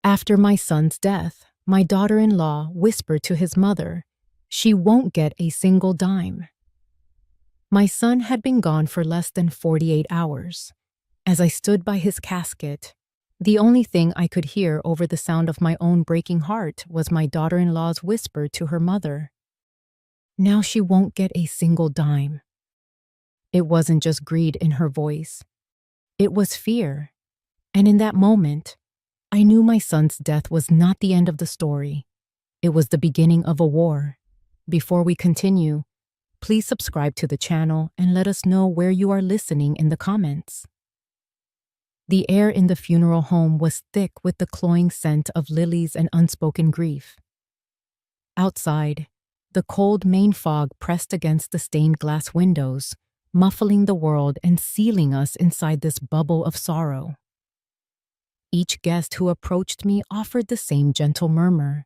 After my son's death, my daughter-in-law whispered to his mother, "She won't get a single dime." My son had been gone for less than 48 hours. As I stood by his casket, the only thing I could hear over the sound of my own breaking heart was my daughter-in-law's whisper to her mother, "Now she won't get a single dime." It wasn't just greed in her voice. It was fear. And in that moment, I knew my son's death was not the end of the story. It was the beginning of a war. Before we continue, please subscribe to the channel and let us know where you are listening in the comments. The air in the funeral home was thick with the cloying scent of lilies and unspoken grief. Outside, the cold Maine fog pressed against the stained glass windows, muffling the world and sealing us inside this bubble of sorrow. Each guest who approached me offered the same gentle murmur,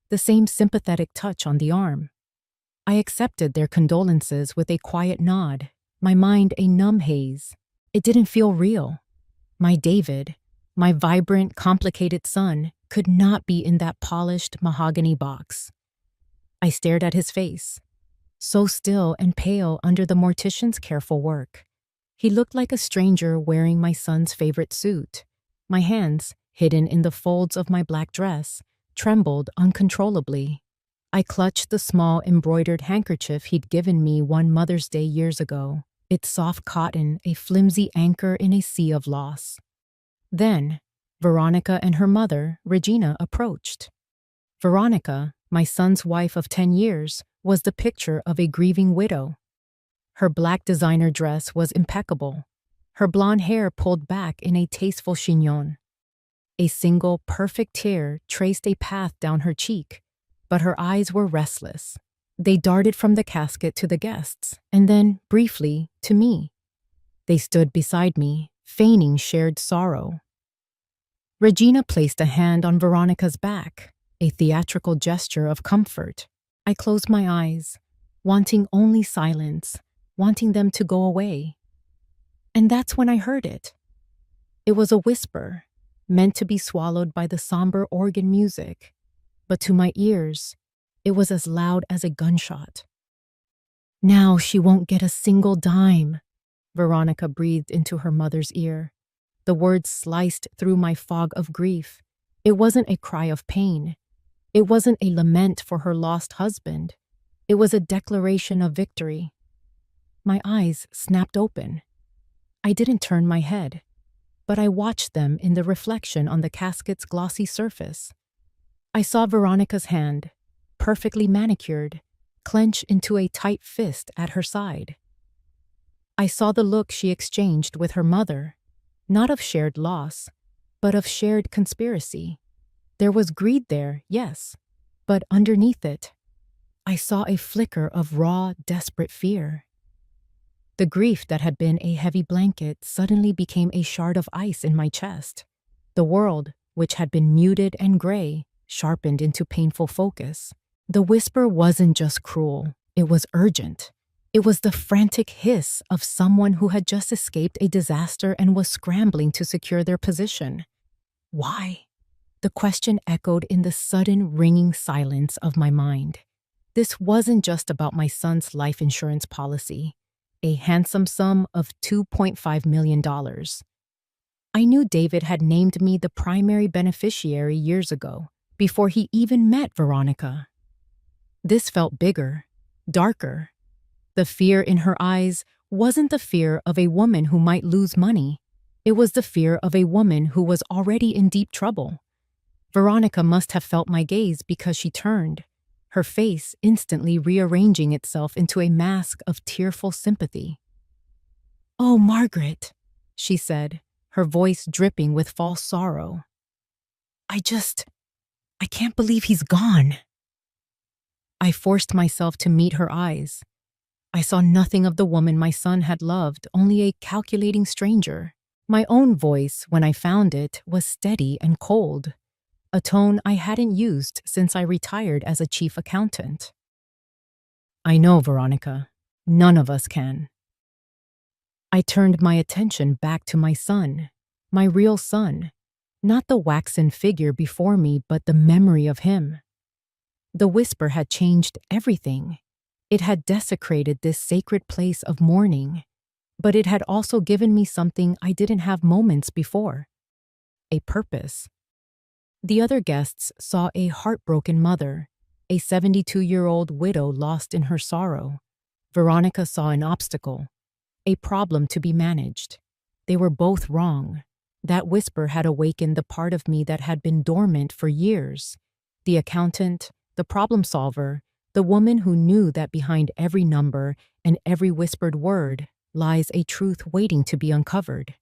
the same sympathetic touch on the arm. I accepted their condolences with a quiet nod, my mind a numb haze. It didn't feel real. My David, my vibrant, complicated son, could not be in that polished mahogany box. I stared at his face, so still and pale under the mortician's careful work. He looked like a stranger wearing my son's favorite suit. My hands, hidden in the folds of my black dress, trembled uncontrollably. I clutched the small embroidered handkerchief he'd given me one Mother's Day years ago, its soft cotton a flimsy anchor in a sea of loss. Then, Veronica and her mother, Regina, approached. Veronica, my son's wife of 10 years, was the picture of a grieving widow. Her black designer dress was impeccable, her blonde hair pulled back in a tasteful chignon. A single, perfect tear traced a path down her cheek, but her eyes were restless. They darted from the casket to the guests, and then, briefly, to me. They stood beside me, feigning shared sorrow. Regina placed a hand on Veronica's back, a theatrical gesture of comfort. I closed my eyes, wanting only silence, wanting them to go away. And that's when I heard it. It was a whisper, meant to be swallowed by the somber organ music, but to my ears, it was as loud as a gunshot. "Now she won't get a single dime," Veronica breathed into her mother's ear. The words sliced through my fog of grief. It wasn't a cry of pain. It wasn't a lament for her lost husband. It was a declaration of victory. My eyes snapped open. I didn't turn my head, but I watched them in the reflection on the casket's glossy surface. I saw Veronica's hand, perfectly manicured, clench into a tight fist at her side. I saw the look she exchanged with her mother, not of shared loss, but of shared conspiracy. There was greed there, yes, but underneath it, I saw a flicker of raw, desperate fear. The grief that had been a heavy blanket suddenly became a shard of ice in my chest. The world, which had been muted and gray, sharpened into painful focus. The whisper wasn't just cruel, it was urgent. It was the frantic hiss of someone who had just escaped a disaster and was scrambling to secure their position. Why? The question echoed in the sudden ringing silence of my mind. This wasn't just about my son's life insurance policy, a handsome sum of $2.5 million. I knew David had named me the primary beneficiary years ago, before he even met Veronica. This felt bigger, darker. The fear in her eyes wasn't the fear of a woman who might lose money. It was the fear of a woman who was already in deep trouble. Veronica must have felt my gaze because she turned, her face instantly rearranging itself into a mask of tearful sympathy. "Oh, Margaret," she said, her voice dripping with false sorrow. I can't believe he's gone." I forced myself to meet her eyes. I saw nothing of the woman my son had loved, only a calculating stranger. My own voice, when I found it, was steady and cold, a tone I hadn't used since I retired as a chief accountant. "I know, Veronica. None of us can." I turned my attention back to my son, my real son, Not the waxen figure before me, but the memory of him. The whisper had changed everything. It had desecrated this sacred place of mourning, but it had also given me something I didn't have moments before: a purpose. The other guests saw a heartbroken mother, a 72-year-old widow lost in her sorrow. Veronica saw an obstacle, a problem to be managed. They were both wrong. That whisper had awakened the part of me that had been dormant for years. The accountant, the problem solver, the woman who knew that behind every number and every whispered word lies a truth waiting to be uncovered.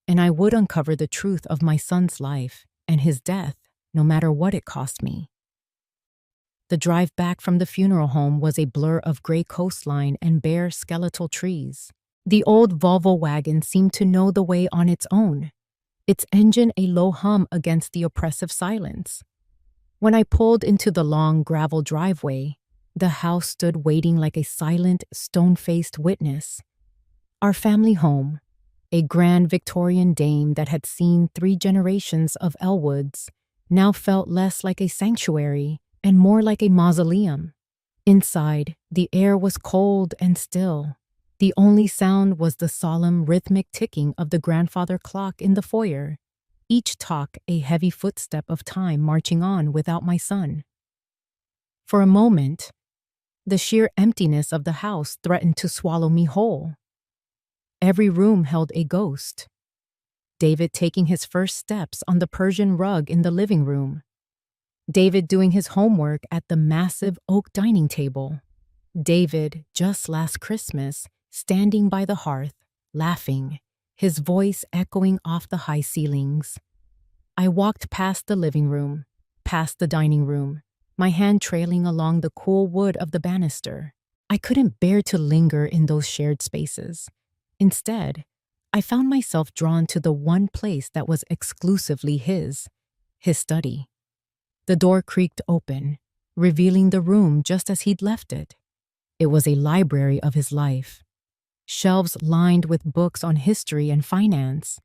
And I would uncover the truth of my son's life and his death, no matter what it cost me. The drive back from the funeral home was a blur of gray coastline and bare skeletal trees. The old Volvo wagon seemed to know the way on its own, its engine a low hum against the oppressive silence. When I pulled into the long gravel driveway, the house stood waiting like a silent, stone-faced witness. Our family home, a grand Victorian dame that had seen 3 generations of Elwoods, now felt less like a sanctuary and more like a mausoleum. Inside, the air was cold and still. The only sound was the solemn, rhythmic ticking of the grandfather clock in the foyer, each talk a heavy footstep of time marching on without my son. For a moment, the sheer emptiness of the house threatened to swallow me whole. Every room held a ghost. David taking his first steps on the Persian rug in the living room. David doing his homework at the massive oak dining table. David, just last Christmas, standing by the hearth, laughing, his voice echoing off the high ceilings. I walked past the living room, past the dining room, my hand trailing along the cool wood of the banister. I couldn't bear to linger in those shared spaces. Instead, I found myself drawn to the one place that was exclusively his study. The door creaked open, revealing the room just as he'd left it. It was a library of his life. Shelves lined with books on history and finance,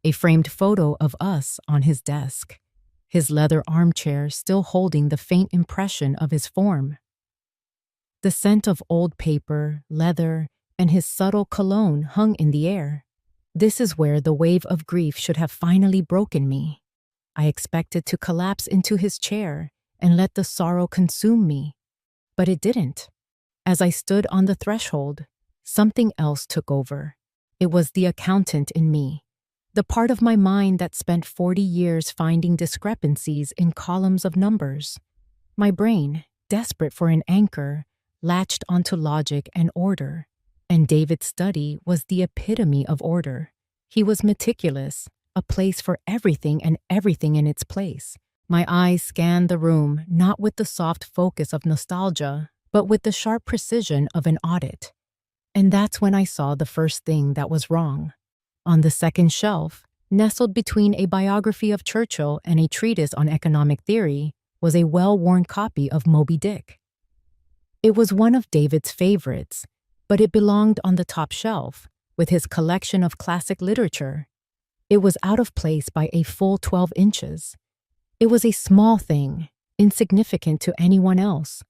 a framed photo of us on his desk, his leather armchair still holding the faint impression of his form. The scent of old paper, leather, and his subtle cologne hung in the air. This is where the wave of grief should have finally broken me. I expected to collapse into his chair and let the sorrow consume me, but it didn't. As I stood on the threshold, something else took over. It was the accountant in me, the part of my mind that spent 40 years finding discrepancies in columns of numbers. My brain, desperate for an anchor, latched onto logic and order, and David's study was the epitome of order. He was meticulous, a place for everything and everything in its place. My eyes scanned the room not with the soft focus of nostalgia, but with the sharp precision of an audit. And that's when I saw the first thing that was wrong. On the second shelf, nestled between a biography of Churchill and a treatise on economic theory, was a well-worn copy of Moby Dick. It was one of David's favorites, but it belonged on the top shelf, with his collection of classic literature. It was out of place by a full 12 inches. It was a small thing, insignificant to anyone else.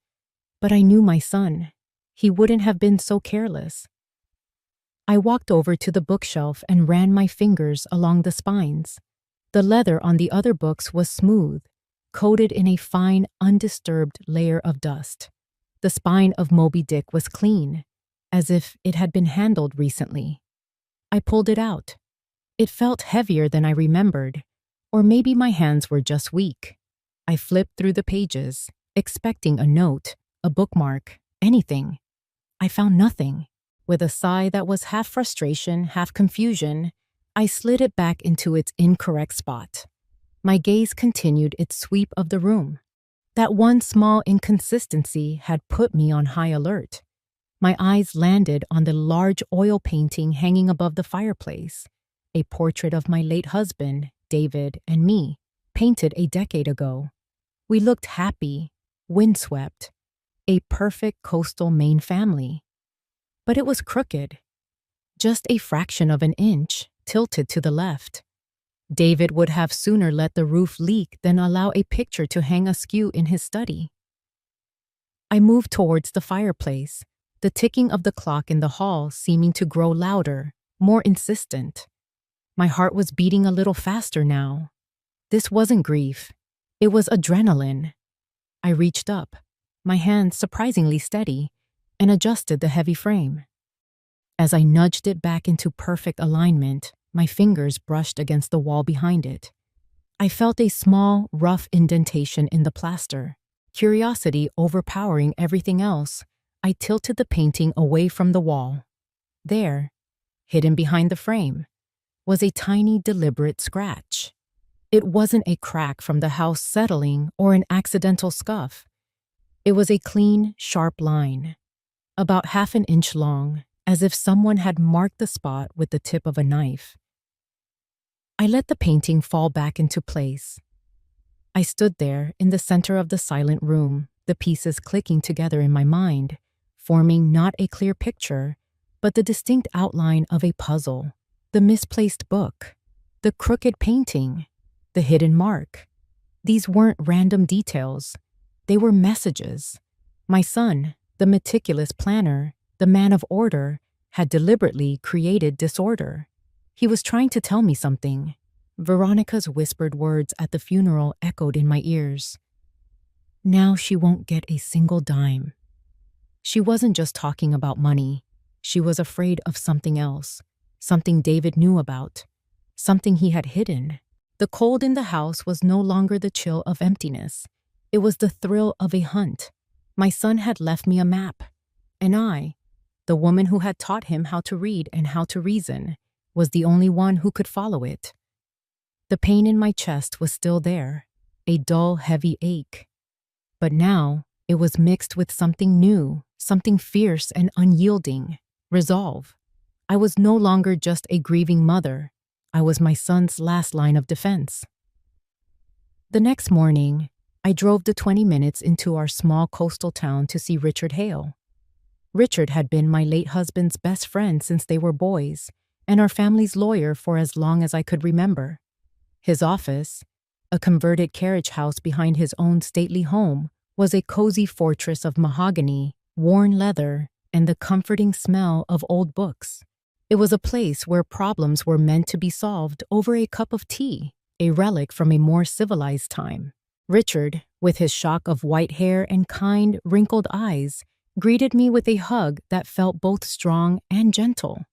But I knew my son. He wouldn't have been so careless. I walked over to the bookshelf and ran my fingers along the spines. The leather on the other books was smooth, coated in a fine, undisturbed layer of dust. The spine of Moby Dick was clean, as if it had been handled recently. I pulled it out. It felt heavier than I remembered, or maybe my hands were just weak. I flipped through the pages, expecting a note, a bookmark, anything. I found nothing. With a sigh that was half frustration, half confusion, I slid it back into its incorrect spot. My gaze continued its sweep of the room. That one small inconsistency had put me on high alert. My eyes landed on the large oil painting hanging above the fireplace, a portrait of my late husband, David, and me, painted a decade ago. We looked happy, windswept, a perfect coastal Maine family. But it was crooked, just a fraction of an inch tilted to the left. David would have sooner let the roof leak than allow a picture to hang askew in his study. I moved towards the fireplace, the ticking of the clock in the hall seeming to grow louder, more insistent. My heart was beating a little faster now. This wasn't grief. It was adrenaline. I reached up, my hand surprisingly steady, and adjusted the heavy frame. As I nudged it back into perfect alignment, my fingers brushed against the wall behind it. I felt a small, rough indentation in the plaster. Curiosity overpowering everything else, I tilted the painting away from the wall. There, hidden behind the frame, was a tiny, deliberate scratch. It wasn't a crack from the house settling or an accidental scuff. It was a clean, sharp line, about half an inch long, as if someone had marked the spot with the tip of a knife. I let the painting fall back into place. I stood there in the center of the silent room, the pieces clicking together in my mind, forming not a clear picture, but the distinct outline of a puzzle. The misplaced book, the crooked painting, the hidden mark. These weren't random details. They were messages. My son, the meticulous planner, the man of order, had deliberately created disorder. He was trying to tell me something. Veronica's whispered words at the funeral echoed in my ears. Now she won't get a single dime. She wasn't just talking about money. She was afraid of something else, something David knew about, something he had hidden. The cold in the house was no longer the chill of emptiness. It was the thrill of a hunt. My son had left me a map, and I, the woman who had taught him how to read and how to reason, was the only one who could follow it. The pain in my chest was still there, a dull, heavy ache. But now, it was mixed with something new, something fierce and unyielding, resolve. I was no longer just a grieving mother. I was my son's last line of defense. The next morning, I drove the 20 minutes into our small coastal town to see Richard Hale. Richard had been my late husband's best friend since they were boys, and our family's lawyer for as long as I could remember. His office, a converted carriage house behind his own stately home, was a cozy fortress of mahogany, worn leather, and the comforting smell of old books. It was a place where problems were meant to be solved over a cup of tea, a relic from a more civilized time. Richard, with his shock of white hair and kind, wrinkled eyes, greeted me with a hug that felt both strong and gentle.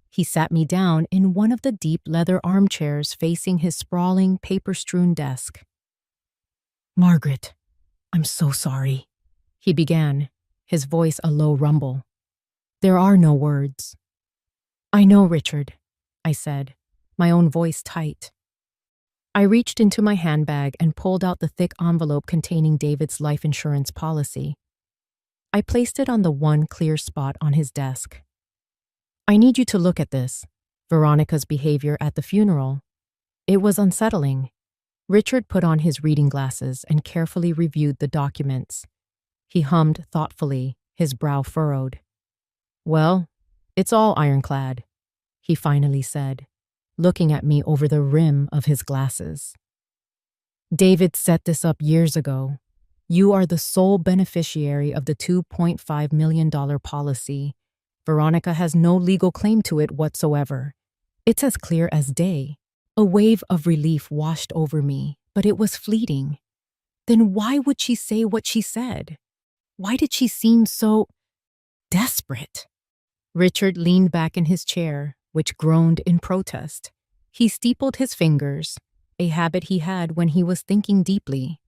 He sat me down in one of the deep leather armchairs facing his sprawling, paper-strewn desk. "Margaret, I'm so sorry," he began, his voice a low rumble. "There are no words." "I know, Richard," I said, my own voice tight. I reached into my handbag and pulled out the thick envelope containing David's life insurance policy. I placed it on the one clear spot on his desk. "I need you to look at this." Veronica's behavior at the funeral. It was unsettling. Richard put on his reading glasses and carefully reviewed the documents. He hummed thoughtfully, his brow furrowed. "Well, it's all ironclad," he finally said, looking at me over the rim of his glasses. "David set this up years ago. You are the sole beneficiary of the $2.5 million policy. Veronica has no legal claim to it whatsoever. It's as clear as day." A wave of relief washed over me, but it was fleeting. Then why would she say what she said? Why did she seem so desperate? Richard leaned back in his chair, which groaned in protest. He steepled his fingers, a habit he had when he was thinking deeply.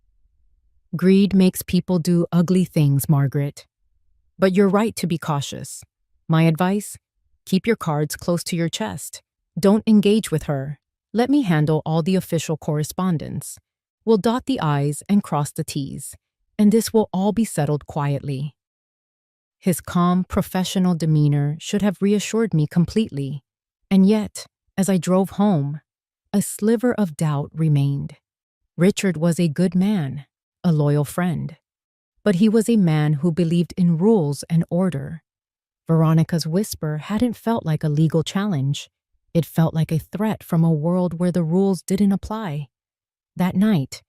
"Greed makes people do ugly things, Margaret. But you're right to be cautious. My advice? Keep your cards close to your chest. Don't engage with her. Let me handle all the official correspondence. We'll dot the I's and cross the T's, and this will all be settled quietly." His calm, professional demeanor should have reassured me completely. And yet, as I drove home, a sliver of doubt remained. Richard was a good man, a loyal friend. But he was a man who believed in rules and order. Veronica's whisper hadn't felt like a legal challenge. It felt like a threat from a world where the rules didn't apply. That night,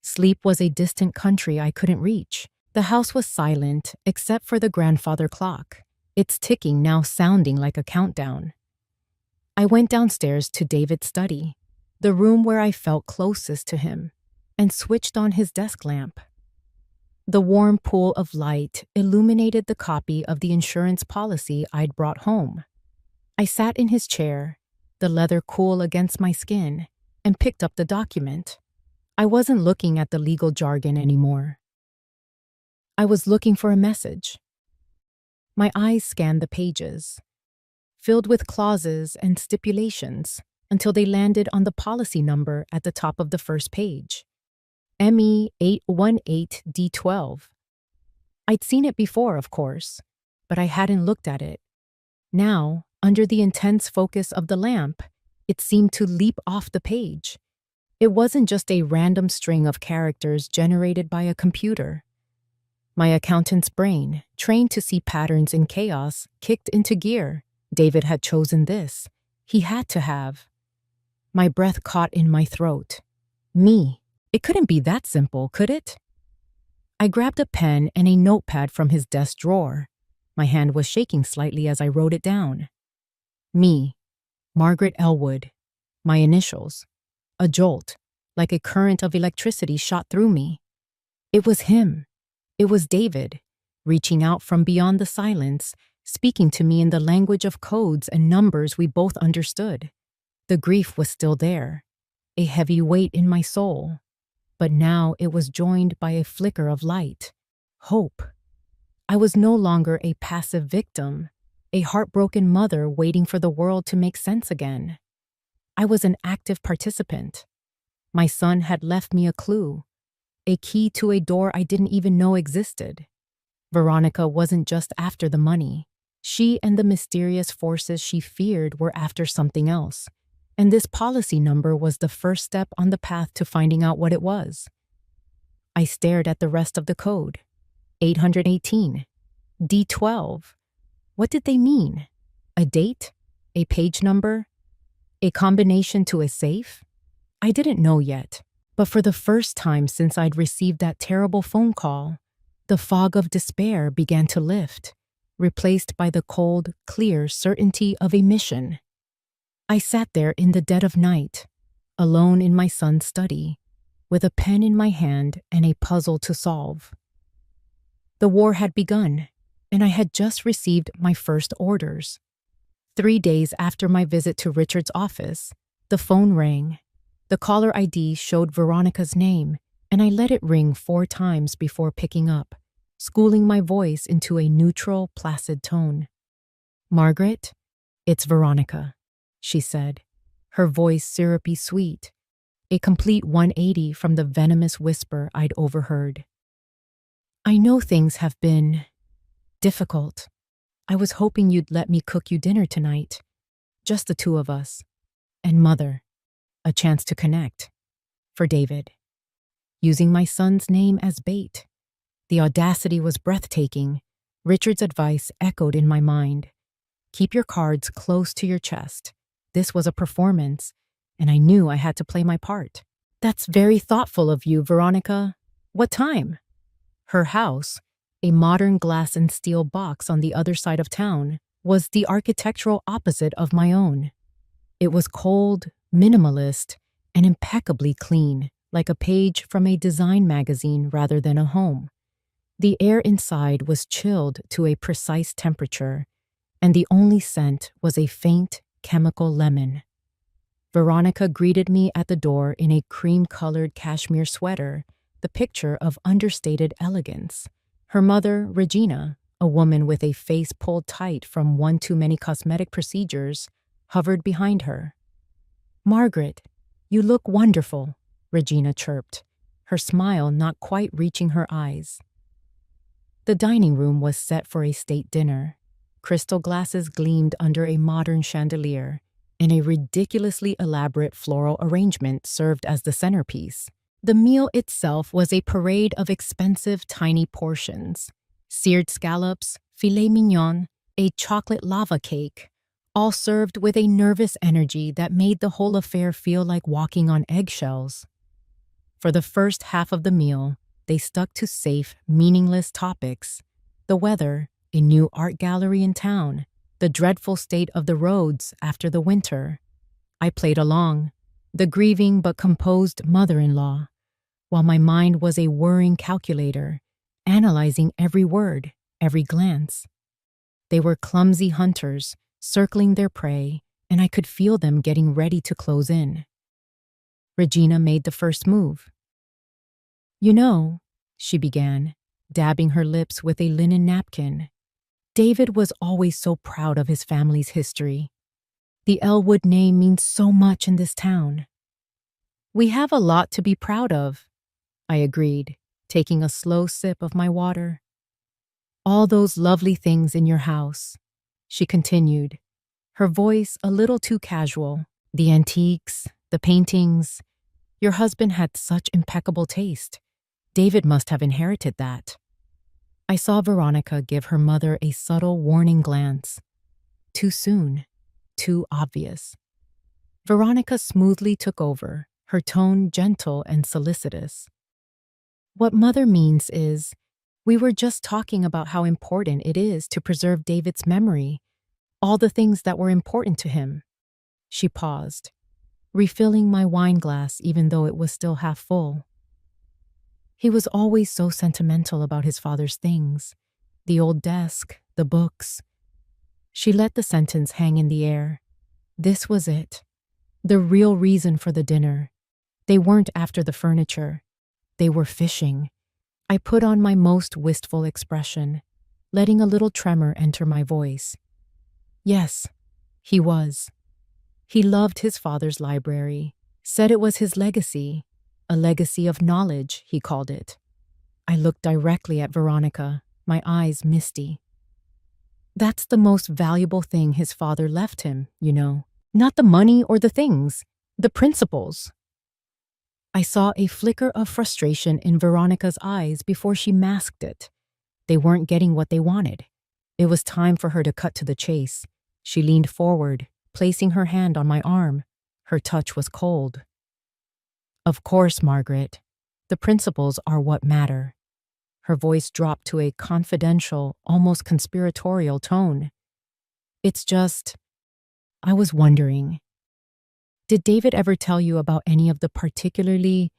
sleep was a distant country I couldn't reach. The house was silent except for the grandfather clock, its ticking now sounding like a countdown. I went downstairs to David's study, the room where I felt closest to him, and switched on his desk lamp. The warm pool of light illuminated the copy of the insurance policy I'd brought home. I sat in his chair, the leather cool against my skin, and picked up the document. I wasn't looking at the legal jargon anymore. I was looking for a message. My eyes scanned the pages, filled with clauses and stipulations, until they landed on the policy number at the top of the first page. ME818D12. I'd seen it before, of course, but I hadn't looked at it. Now, under the intense focus of the lamp, it seemed to leap off the page. It wasn't just a random string of characters generated by a computer. My accountant's brain, trained to see patterns in chaos, kicked into gear. David had chosen this. He had to have. My breath caught in my throat. Me. It couldn't be that simple, could it? I grabbed a pen and a notepad from his desk drawer. My hand was shaking slightly as I wrote it down. Me. Margaret Elwood. My initials. A jolt, like a current of electricity shot through me. It was him. It was David, reaching out from beyond the silence, speaking to me in the language of codes and numbers we both understood. The grief was still there, a heavy weight in my soul, but now it was joined by a flicker of light, hope. I was no longer a passive victim, a heartbroken mother waiting for the world to make sense again. I was an active participant. My son had left me a clue, a key to a door I didn't even know existed. Veronica wasn't just after the money. She and the mysterious forces she feared were after something else. And this policy number was the first step on the path to finding out what it was. I stared at the rest of the code. 818. D12. What did they mean? A date? A page number? A combination to a safe? I didn't know yet, but for the first time since I'd received that terrible phone call, the fog of despair began to lift, replaced by the cold, clear certainty of a mission. I sat there in the dead of night, alone in my son's study, with a pen in my hand and a puzzle to solve. The war had begun, and I had just received my first orders. 3 days after my visit to Richard's office, the phone rang. The caller ID showed Veronica's name, and I let it ring 4 times before picking up, schooling my voice into a neutral, placid tone. "Margaret, it's Veronica," she said, her voice syrupy sweet, a complete 180 from the venomous whisper I'd overheard. "I know things have been difficult. I was hoping you'd let me cook you dinner tonight. Just the 2 of us. And Mother. A chance to connect. For David." Using my son's name as bait. The audacity was breathtaking. Richard's advice echoed in my mind. Keep your cards close to your chest. This was a performance, and I knew I had to play my part. "That's very thoughtful of you, Veronica. What time?" Her house, a modern glass and steel box on the other side of town, was the architectural opposite of my own. It was cold, minimalist, and impeccably clean, like a page from a design magazine rather than a home. The air inside was chilled to a precise temperature, and the only scent was a faint chemical lemon. Veronica greeted me at the door in a cream-colored cashmere sweater, the picture of understated elegance. Her mother, Regina, a woman with a face pulled tight from one too many cosmetic procedures, hovered behind her. "Margaret, you look wonderful," Regina chirped, her smile not quite reaching her eyes. The dining room was set for a state dinner. Crystal glasses gleamed under a modern chandelier, and a ridiculously elaborate floral arrangement served as the centerpiece. The meal itself was a parade of expensive tiny portions. Seared scallops, filet mignon, a chocolate lava cake, all served with a nervous energy that made the whole affair feel like walking on eggshells. For the first half of the meal, they stuck to safe, meaningless topics: the weather, a new art gallery in town, the dreadful state of the roads after the winter. I played along, the grieving but composed mother-in-law, while my mind was a whirring calculator, analyzing every word, every glance. They were clumsy hunters, circling their prey, and I could feel them getting ready to close in. Regina made the first move. "You know," she began, dabbing her lips with a linen napkin, "David was always so proud of his family's history. The Elwood name means so much in this town." "We have a lot to be proud of," I agreed, taking a slow sip of my water. "All those lovely things in your house," she continued, her voice a little too casual. "The antiques, the paintings. Your husband had such impeccable taste. David must have inherited that." I saw Veronica give her mother a subtle warning glance. Too soon, too obvious. Veronica smoothly took over, her tone gentle and solicitous. "What Mother means is, we were just talking about how important it is to preserve David's memory, all the things that were important to him." She paused, refilling my wine glass even though it was still half full. "He was always so sentimental about his father's things, the old desk, the books." She let the sentence hang in the air. This was it, the real reason for the dinner. They weren't after the furniture. They were fishing. I put on my most wistful expression, letting a little tremor enter my voice. Yes, he was. He loved his father's library, said it was his legacy, a legacy of knowledge, he called it. I looked directly at Veronica, my eyes misty. "That's the most valuable thing his father left him, you know. Not the money or the things, the principles." I saw a flicker of frustration in Veronica's eyes before she masked it. They weren't getting what they wanted. It was time for her to cut to the chase. She leaned forward, placing her hand on my arm. Her touch was cold. "Of course, Margaret. The principles are what matter." Her voice dropped to a confidential, almost conspiratorial tone. "It's just, I was wondering, did David ever tell you about any of the particularly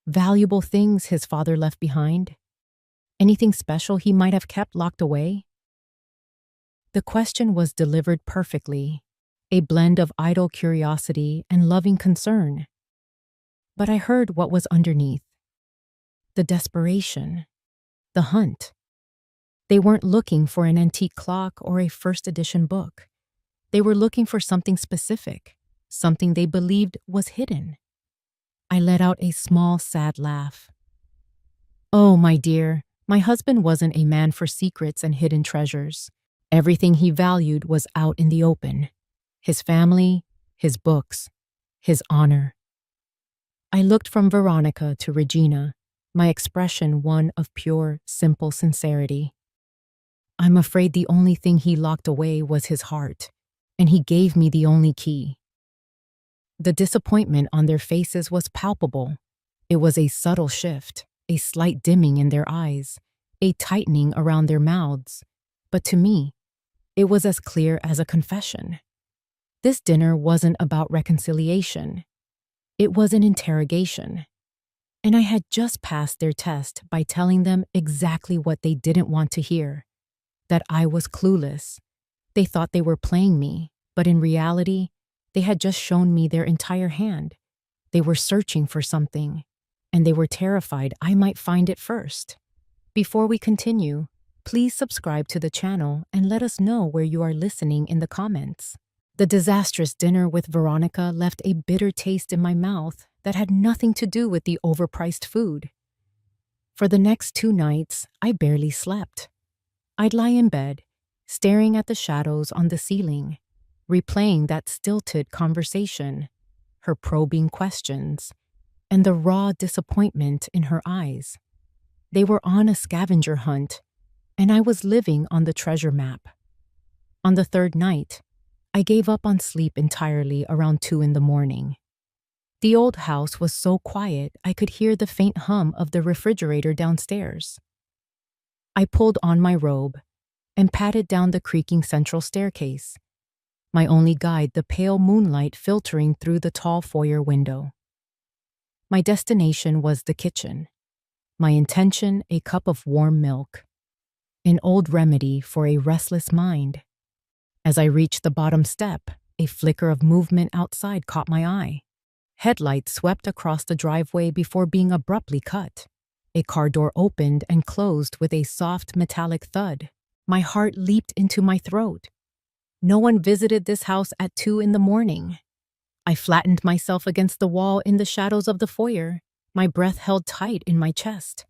valuable things his father left behind? Anything special he might have kept locked away?" The question was delivered perfectly, a blend of idle curiosity and loving concern. But I heard what was underneath. The desperation. The hunt. They weren't looking for an antique clock or a first edition book. They were looking for something specific, something they believed was hidden. I let out a small, sad laugh. "Oh, my dear, my husband wasn't a man for secrets and hidden treasures. Everything he valued was out in the open. His family, his books, his honor." I looked from Veronica to Regina, my expression one of pure, simple sincerity. "I'm afraid the only thing he locked away was his heart, and he gave me the only key." The disappointment on their faces was palpable. It was a subtle shift, a slight dimming in their eyes, a tightening around their mouths. But to me, it was as clear as a confession. This dinner wasn't about reconciliation. It was an interrogation. And I had just passed their test by telling them exactly what they didn't want to hear, that I was clueless. They thought they were playing me, but in reality, they had just shown me their entire hand. They were searching for something, and they were terrified I might find it first. Before we continue, please subscribe to the channel and let us know where you are listening in the comments. The disastrous dinner with Veronica left a bitter taste in my mouth that had nothing to do with the overpriced food. For the next 2 nights, I barely slept. I'd lie in bed, staring at the shadows on the ceiling, replaying that stilted conversation, her probing questions, and the raw disappointment in her eyes. They were on a scavenger hunt, and I was living on the treasure map. On the 3rd night, I gave up on sleep entirely around 2 in the morning. The old house was so quiet I could hear the faint hum of the refrigerator downstairs. I pulled on my robe and patted down the creaking central staircase, my only guide the pale moonlight filtering through the tall foyer window. My destination was the kitchen. My intention, a cup of warm milk. An old remedy for a restless mind. As I reached the bottom step, a flicker of movement outside caught my eye. Headlights swept across the driveway before being abruptly cut. A car door opened and closed with a soft metallic thud. My heart leaped into my throat. No one visited this house at 2 in the morning. I flattened myself against the wall in the shadows of the foyer, my breath held tight in my chest.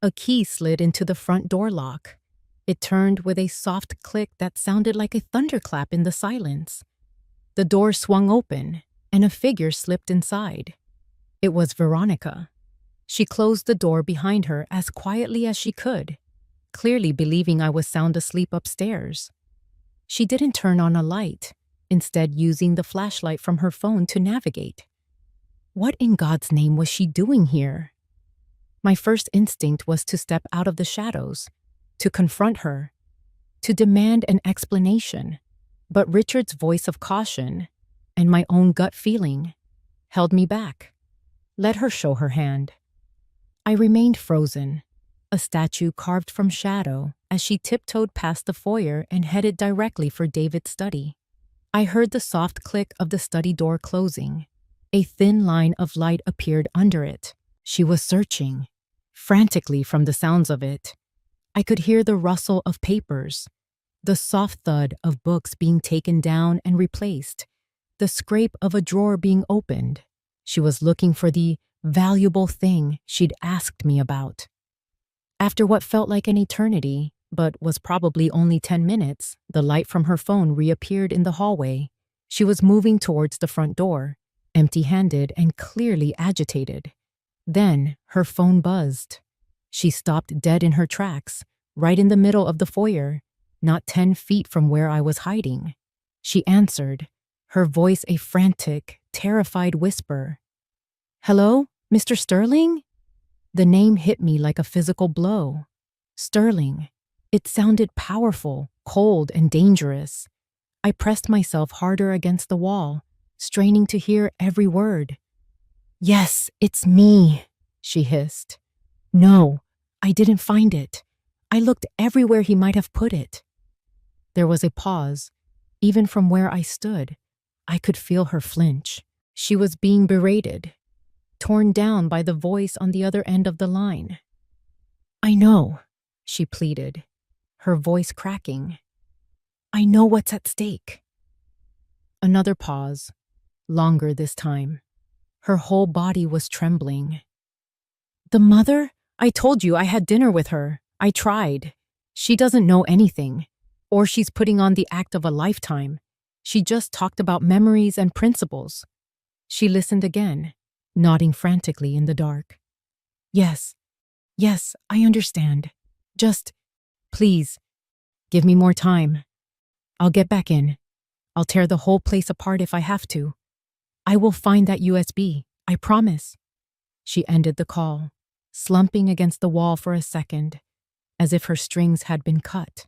A key slid into the front door lock. It turned with a soft click that sounded like a thunderclap in the silence. The door swung open, and a figure slipped inside. It was Veronica. She closed the door behind her as quietly as she could, clearly believing I was sound asleep upstairs. She didn't turn on a light, instead using the flashlight from her phone to navigate. What in God's name was she doing here? My first instinct was to step out of the shadows, to confront her, to demand an explanation, but Richard's voice of caution and my own gut feeling held me back. Let her show her hand. I remained frozen, a statue carved from shadow, as she tiptoed past the foyer and headed directly for David's study. I heard the soft click of the study door closing. A thin line of light appeared under it. She was searching, frantically from the sounds of it. I could hear the rustle of papers, the soft thud of books being taken down and replaced, the scrape of a drawer being opened. She was looking for the valuable thing she'd asked me about. After what felt like an eternity, but was probably only 10 minutes, the light from her phone reappeared in the hallway. She was moving towards the front door, empty-handed and clearly agitated. Then her phone buzzed. She stopped dead in her tracks, right in the middle of the foyer, not 10 feet from where I was hiding. She answered, her voice a frantic, terrified whisper. "Hello, Mr. Sterling?" The name hit me like a physical blow. Sterling. It sounded powerful, cold, and dangerous. I pressed myself harder against the wall, straining to hear every word. "Yes, it's me," she hissed. "No, I didn't find it. I looked everywhere he might have put it." There was a pause. Even from where I stood, I could feel her flinch. She was being berated, torn down by the voice on the other end of the line. "I know," she pleaded, her voice cracking. "I know what's at stake." Another pause, longer this time. Her whole body was trembling. "The mother? I told you I had dinner with her. I tried. She doesn't know anything. Or she's putting on the act of a lifetime. She just talked about memories and principles." She listened again, nodding frantically in the dark. Yes, I understand. Just, please, give me more time. I'll get back in. I'll tear the whole place apart if I have to. I will find that USB, I promise." She ended the call, slumping against the wall for a second, as if her strings had been cut.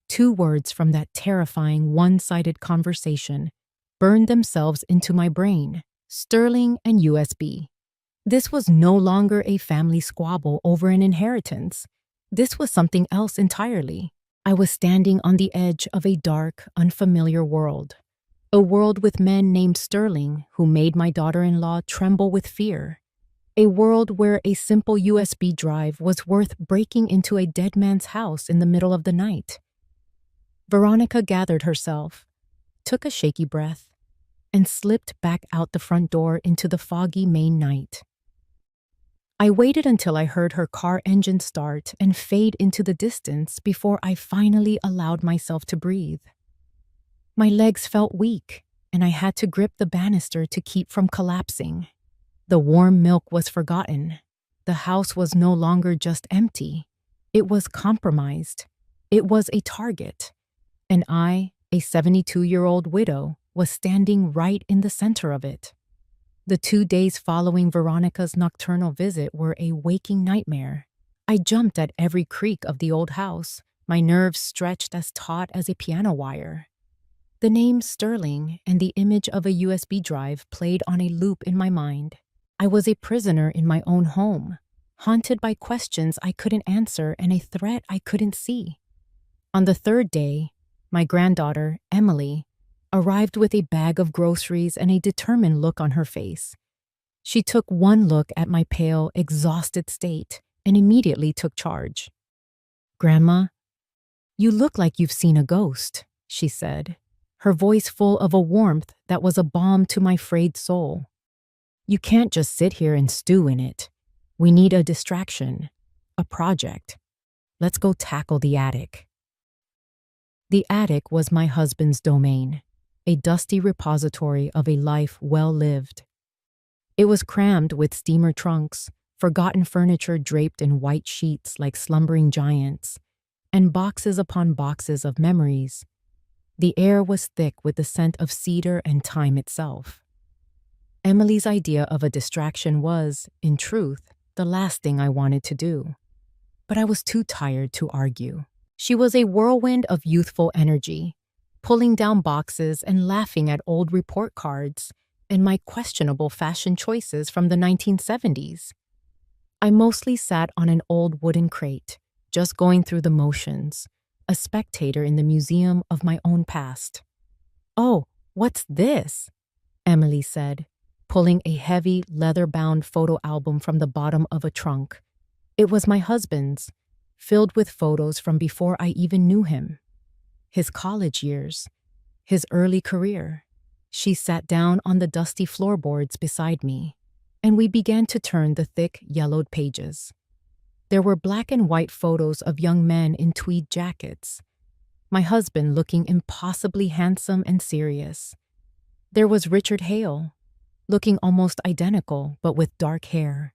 2 words from that terrifying one-sided conversation burned themselves into my brain: Sterling and USB. This was no longer a family squabble over an inheritance. This was something else entirely. I was standing on the edge of a dark, unfamiliar world. A world with men named Sterling who made my daughter-in-law tremble with fear. A world where a simple USB drive was worth breaking into a dead man's house in the middle of the night. Veronica gathered herself, took a shaky breath, and slipped back out the front door into the foggy Maine night. I waited until I heard her car engine start and fade into the distance before I finally allowed myself to breathe. My legs felt weak, and I had to grip the banister to keep from collapsing. The warm milk was forgotten. The house was no longer just empty. It was compromised. It was a target. And I, A 72-year-old widow was standing right in the center of it. The 2 days following Veronica's nocturnal visit were a waking nightmare. I jumped at every creak of the old house, my nerves stretched as taut as a piano wire. The name Sterling and the image of a USB drive played on a loop in my mind. I was a prisoner in my own home, haunted by questions I couldn't answer and a threat I couldn't see. On the 3rd day, my granddaughter, Emily, arrived with a bag of groceries and a determined look on her face. She took one look at my pale, exhausted state and immediately took charge. "Grandma, you look like you've seen a ghost," she said, her voice full of a warmth that was a balm to my frayed soul. "You can't just sit here and stew in it. We need a distraction, a project. Let's go tackle the attic." The attic was my husband's domain, a dusty repository of a life well lived. It was crammed with steamer trunks, forgotten furniture draped in white sheets like slumbering giants, and boxes upon boxes of memories. The air was thick with the scent of cedar and time itself. Emily's idea of a distraction was, in truth, the last thing I wanted to do. But I was too tired to argue. She was a whirlwind of youthful energy, pulling down boxes and laughing at old report cards and my questionable fashion choices from the 1970s. I mostly sat on an old wooden crate, just going through the motions, a spectator in the museum of my own past. "Oh, what's this?" Emily said, pulling a heavy, leather-bound photo album from the bottom of a trunk. It was my husband's, filled with photos from before I even knew him. His college years, his early career. She sat down on the dusty floorboards beside me, and we began to turn the thick, yellowed pages. There were black and white photos of young men in tweed jackets, my husband looking impossibly handsome and serious. There was Richard Hale, looking almost identical but with dark hair.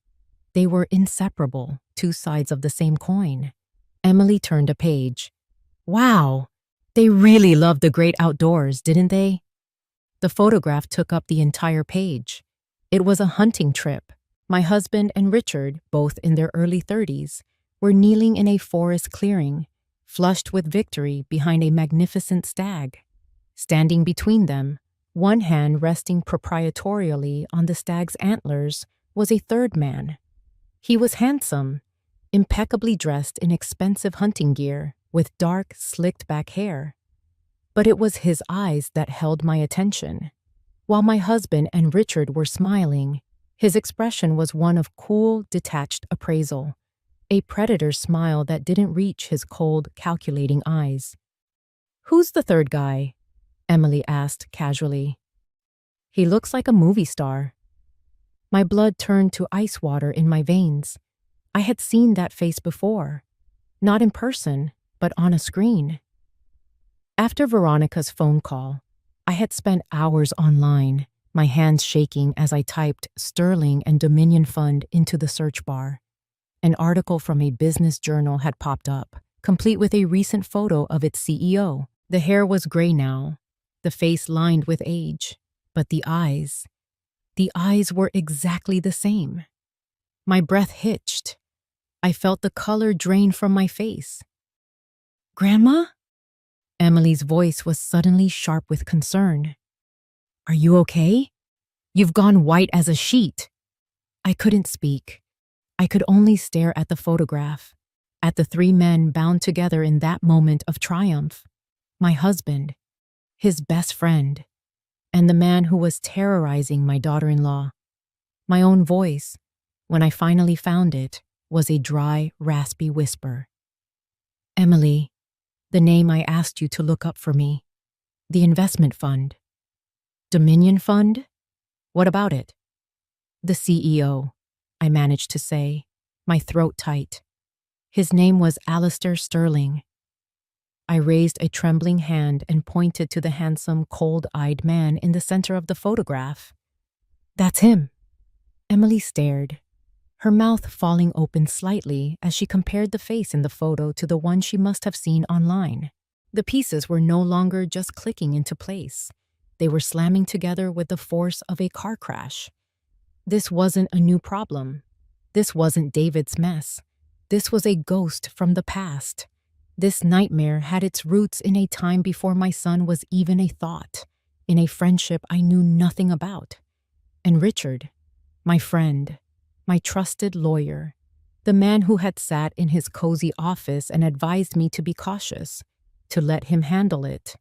They were inseparable, 2 sides of the same coin. Emily turned a page. "Wow, they really loved the great outdoors, didn't they?" The photograph took up the entire page. It was a hunting trip. My husband and Richard, both in their early 30s, were kneeling in a forest clearing, flushed with victory behind a magnificent stag. Standing between them, one hand resting proprietorially on the stag's antlers, was a third man. He was handsome, impeccably dressed in expensive hunting gear, with dark, slicked-back hair. But it was his eyes that held my attention. While my husband and Richard were smiling, his expression was one of cool, detached appraisal, a predator's smile that didn't reach his cold, calculating eyes. "Who's the third guy?" Emily asked casually. "He looks like a movie star." My blood turned to ice water in my veins. I had seen that face before, not in person, but on a screen. After Veronica's phone call, I had spent hours online, my hands shaking as I typed Sterling and Dominion Fund into the search bar. An article from a business journal had popped up, complete with a recent photo of its CEO. The hair was gray now, the face lined with age, but the eyes were exactly the same. My breath hitched. I felt the color drain from my face. "Grandma?" Emily's voice was suddenly sharp with concern. "Are you okay? You've gone white as a sheet." I couldn't speak. I could only stare at the photograph, at the 3 men bound together in that moment of triumph. My husband, his best friend, and the man who was terrorizing my daughter-in-law. My own voice, when I finally found it, was a dry, raspy whisper. "Emily, the name I asked you to look up for me. The investment fund." "Dominion Fund? What about it?" "The CEO," I managed to say, my throat tight. His name was Alistair Sterling. I raised a trembling hand and pointed to the handsome, cold-eyed man in the center of the photograph. "That's him." Emily stared, her mouth falling open slightly as she compared the face in the photo to the one she must have seen online. The pieces were no longer just clicking into place. They were slamming together with the force of a car crash. This wasn't a new problem. This wasn't David's mess. This was a ghost from the past. This nightmare had its roots in a time before my son was even a thought, in a friendship I knew nothing about. And Richard, my friend, my trusted lawyer, the man who had sat in his cozy office and advised me to be cautious, to let him handle it.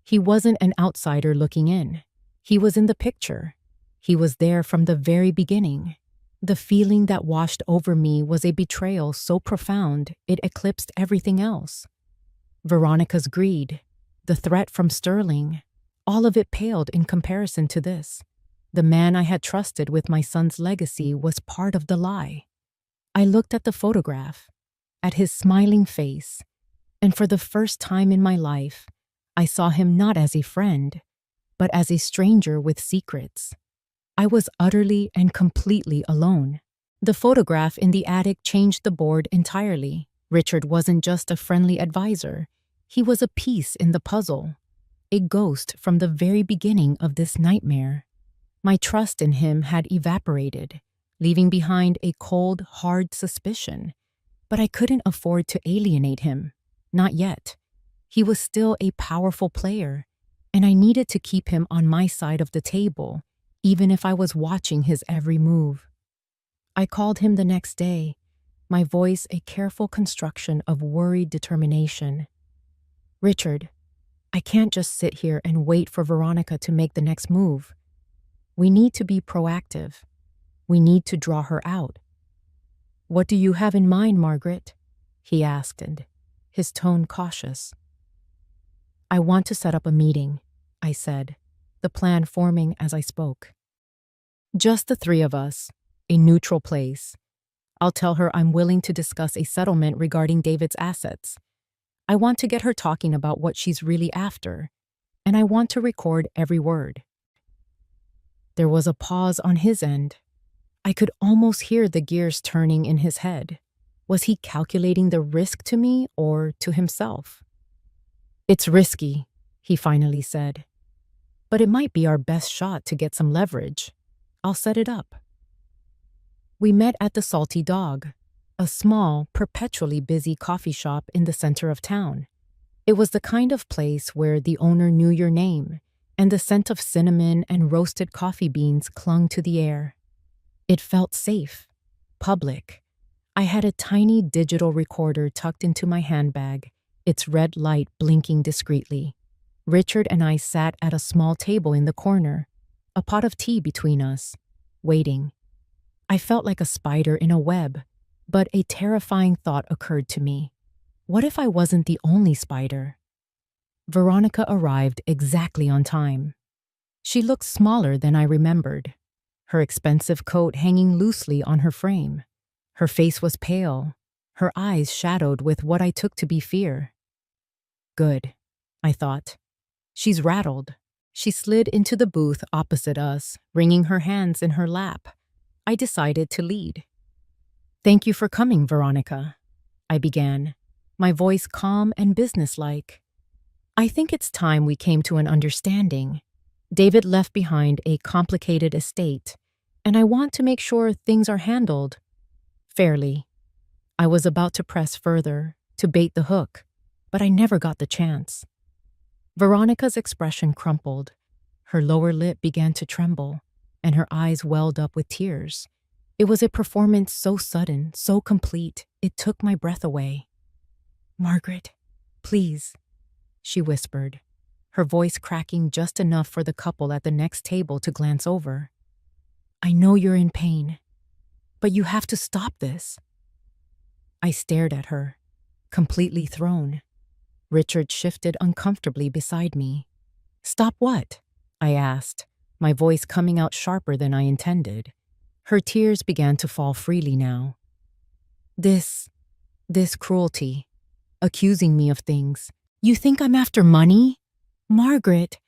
He wasn't an outsider looking in. He was in the picture. He was there from the very beginning. The feeling that washed over me was a betrayal so profound it eclipsed everything else. Veronica's greed, the threat from Sterling, all of it paled in comparison to this. The man I had trusted with my son's legacy was part of the lie. I looked at the photograph, at his smiling face, and for the first time in my life, I saw him not as a friend, but as a stranger with secrets. I was utterly and completely alone. The photograph in the attic changed the board entirely. Richard wasn't just a friendly advisor. He was a piece in the puzzle, a ghost from the very beginning of this nightmare. My trust in him had evaporated, leaving behind a cold, hard suspicion. But I couldn't afford to alienate him. Not yet. He was still a powerful player, and I needed to keep him on my side of the table, even if I was watching his every move. I called him the next day, my voice a careful construction of worried determination. Richard, I can't just sit here and wait for Veronica to make the next move. We need to be proactive. We need to draw her out. What do you have in mind, Margaret? He asked, and his tone cautious. I want to set up a meeting, I said, the plan forming as I spoke. Just the three of us, a neutral place. I'll tell her I'm willing to discuss a settlement regarding David's assets. I want to get her talking about what she's really after, and I want to record every word. There was a pause on his end. I could almost hear the gears turning in his head. Was he calculating the risk to me or to himself? It's risky, he finally said. But it might be our best shot to get some leverage. I'll set it up. We met at the Salty Dog, a small, perpetually busy coffee shop in the center of town. It was the kind of place where the owner knew your name, and the scent of cinnamon and roasted coffee beans clung to the air. It felt safe, public. I had a tiny digital recorder tucked into my handbag, its red light blinking discreetly. Richard and I sat at a small table in the corner, a pot of tea between us, waiting. I felt like a spider in a web, but a terrifying thought occurred to me. What if I wasn't the only spider? Veronica arrived exactly on time. She looked smaller than I remembered, her expensive coat hanging loosely on her frame. Her face was pale, her eyes shadowed with what I took to be fear. Good, I thought. She's rattled. She slid into the booth opposite us, wringing her hands in her lap. I decided to lead. Thank you for coming, Veronica, I began, my voice calm and businesslike. I think it's time we came to an understanding. David left behind a complicated estate, and I want to make sure things are handled fairly. I was about to press further, to bait the hook, but I never got the chance. Veronica's expression crumpled. Her lower lip began to tremble, and her eyes welled up with tears. It was a performance so sudden, so complete, it took my breath away. Margaret, please, she whispered, her voice cracking just enough for the couple at the next table to glance over. I know you're in pain, but you have to stop this. I stared at her, completely thrown. Richard shifted uncomfortably beside me. Stop what? I asked, my voice coming out sharper than I intended. Her tears began to fall freely now. This cruelty, accusing me of things. You think I'm after money? Margaret,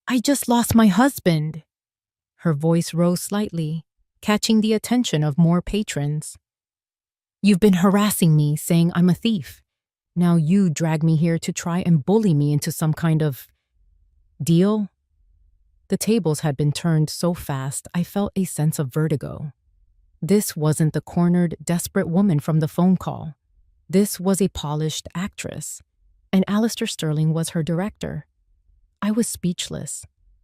I just lost my husband. Her voice rose slightly, catching the attention of more patrons. You've been harassing me, saying I'm a thief. Now you drag me here to try and bully me into some kind of deal? The tables had been turned so fast I felt a sense of vertigo. This wasn't the cornered, desperate woman from the phone call. This was a polished actress, and Alistair Sterling was her director. I was speechless,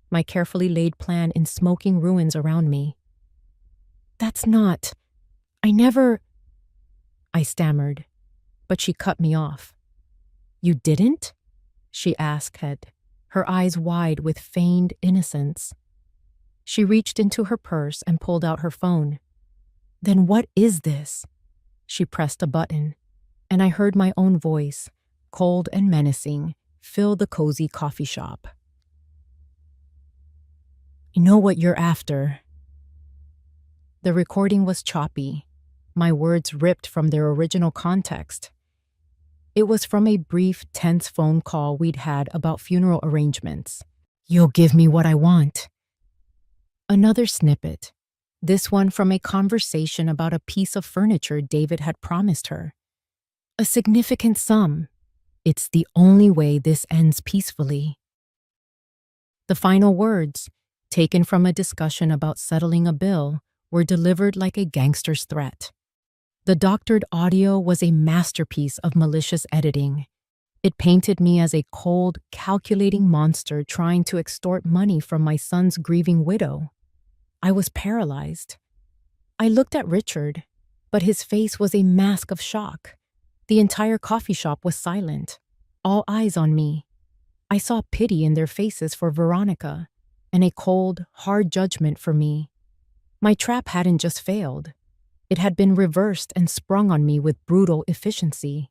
my carefully laid plan in smoking ruins around me. That's not... I stammered, but she cut me off. You didn't? She asked, her eyes wide with feigned innocence. She reached into her purse and pulled out her phone. Then what is this? She pressed a button, and I heard my own voice, cold and menacing, fill the cozy coffee shop. I know what you're after. The recording was choppy, my words ripped from their original context. It was from a brief, tense phone call we'd had about funeral arrangements. You'll give me what I want. Another snippet, this one from a conversation about a piece of furniture David had promised her. A significant sum. It's the only way this ends peacefully. The final words, taken from a discussion about settling a bill, were delivered like a gangster's threat. The doctored audio was a masterpiece of malicious editing. It painted me as a cold, calculating monster trying to extort money from my son's grieving widow. I was paralyzed. I looked at Richard, but his face was a mask of shock. The entire coffee shop was silent, all eyes on me. I saw pity in their faces for Veronica, and a cold, hard judgment for me. My trap hadn't just failed. It had been reversed and sprung on me with brutal efficiency.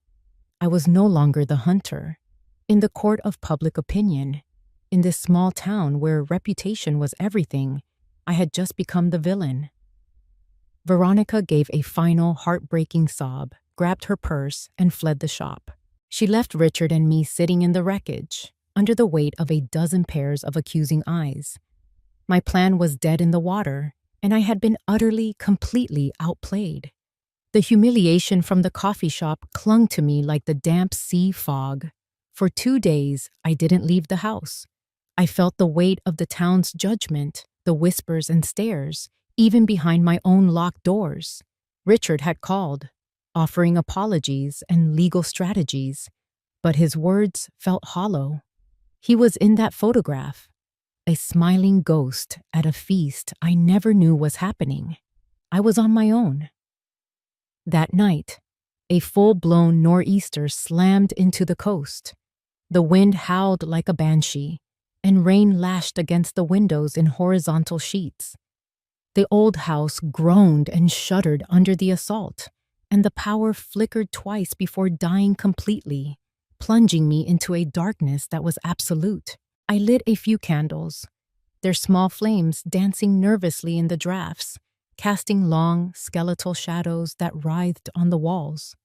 I was no longer the hunter. In the court of public opinion, in this small town where reputation was everything, I had just become the villain. Veronica gave a final heartbreaking sob, grabbed her purse, and fled the shop. She left Richard and me sitting in the wreckage, under the weight of a dozen pairs of accusing eyes. My plan was dead in the water, and I had been utterly, completely outplayed. The humiliation from the coffee shop clung to me like the damp sea fog. For 2 days, I didn't leave the house. I felt the weight of the town's judgment, the whispers and stares, even behind my own locked doors. Richard had called, offering apologies and legal strategies, but his words felt hollow. He was in that photograph, a smiling ghost at a feast I never knew was happening. I was on my own. That night, a full-blown nor'easter slammed into the coast. The wind howled like a banshee, and rain lashed against the windows in horizontal sheets. The old house groaned and shuddered under the assault, and the power flickered twice before dying completely, plunging me into a darkness that was absolute. I lit a few candles, their small flames dancing nervously in the drafts, casting long, skeletal shadows that writhed on the walls.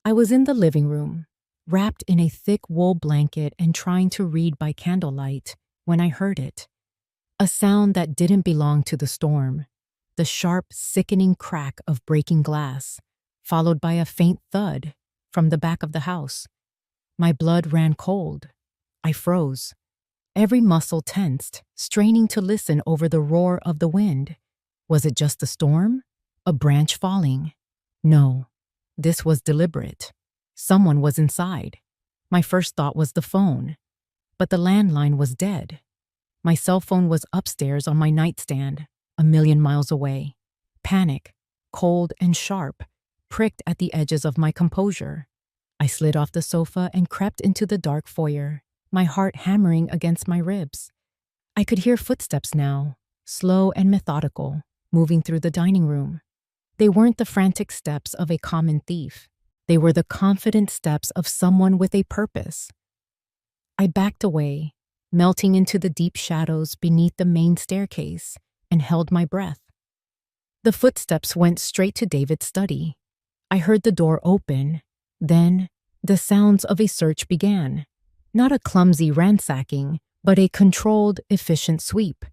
I was in the living room, wrapped in a thick wool blanket and trying to read by candlelight, when I heard it. A sound that didn't belong to the storm, the sharp, sickening crack of breaking glass, followed by a faint thud from the back of the house. My blood ran cold. I froze. Every muscle tensed, straining to listen over the roar of the wind. Was it just a storm? A branch falling? No, this was deliberate. Someone was inside. My first thought was the phone, but the landline was dead. My cell phone was upstairs on my nightstand, a million miles away. Panic, cold and sharp, pricked at the edges of my composure. I slid off the sofa and crept into the dark foyer, my heart hammering against my ribs. I could hear footsteps now, slow and methodical, moving through the dining room. They weren't the frantic steps of a common thief. They were the confident steps of someone with a purpose. I backed away, melting into the deep shadows beneath the main staircase, and held my breath. The footsteps went straight to David's study. I heard the door open. Then, the sounds of a search began. Not a clumsy ransacking, but a controlled, efficient sweep.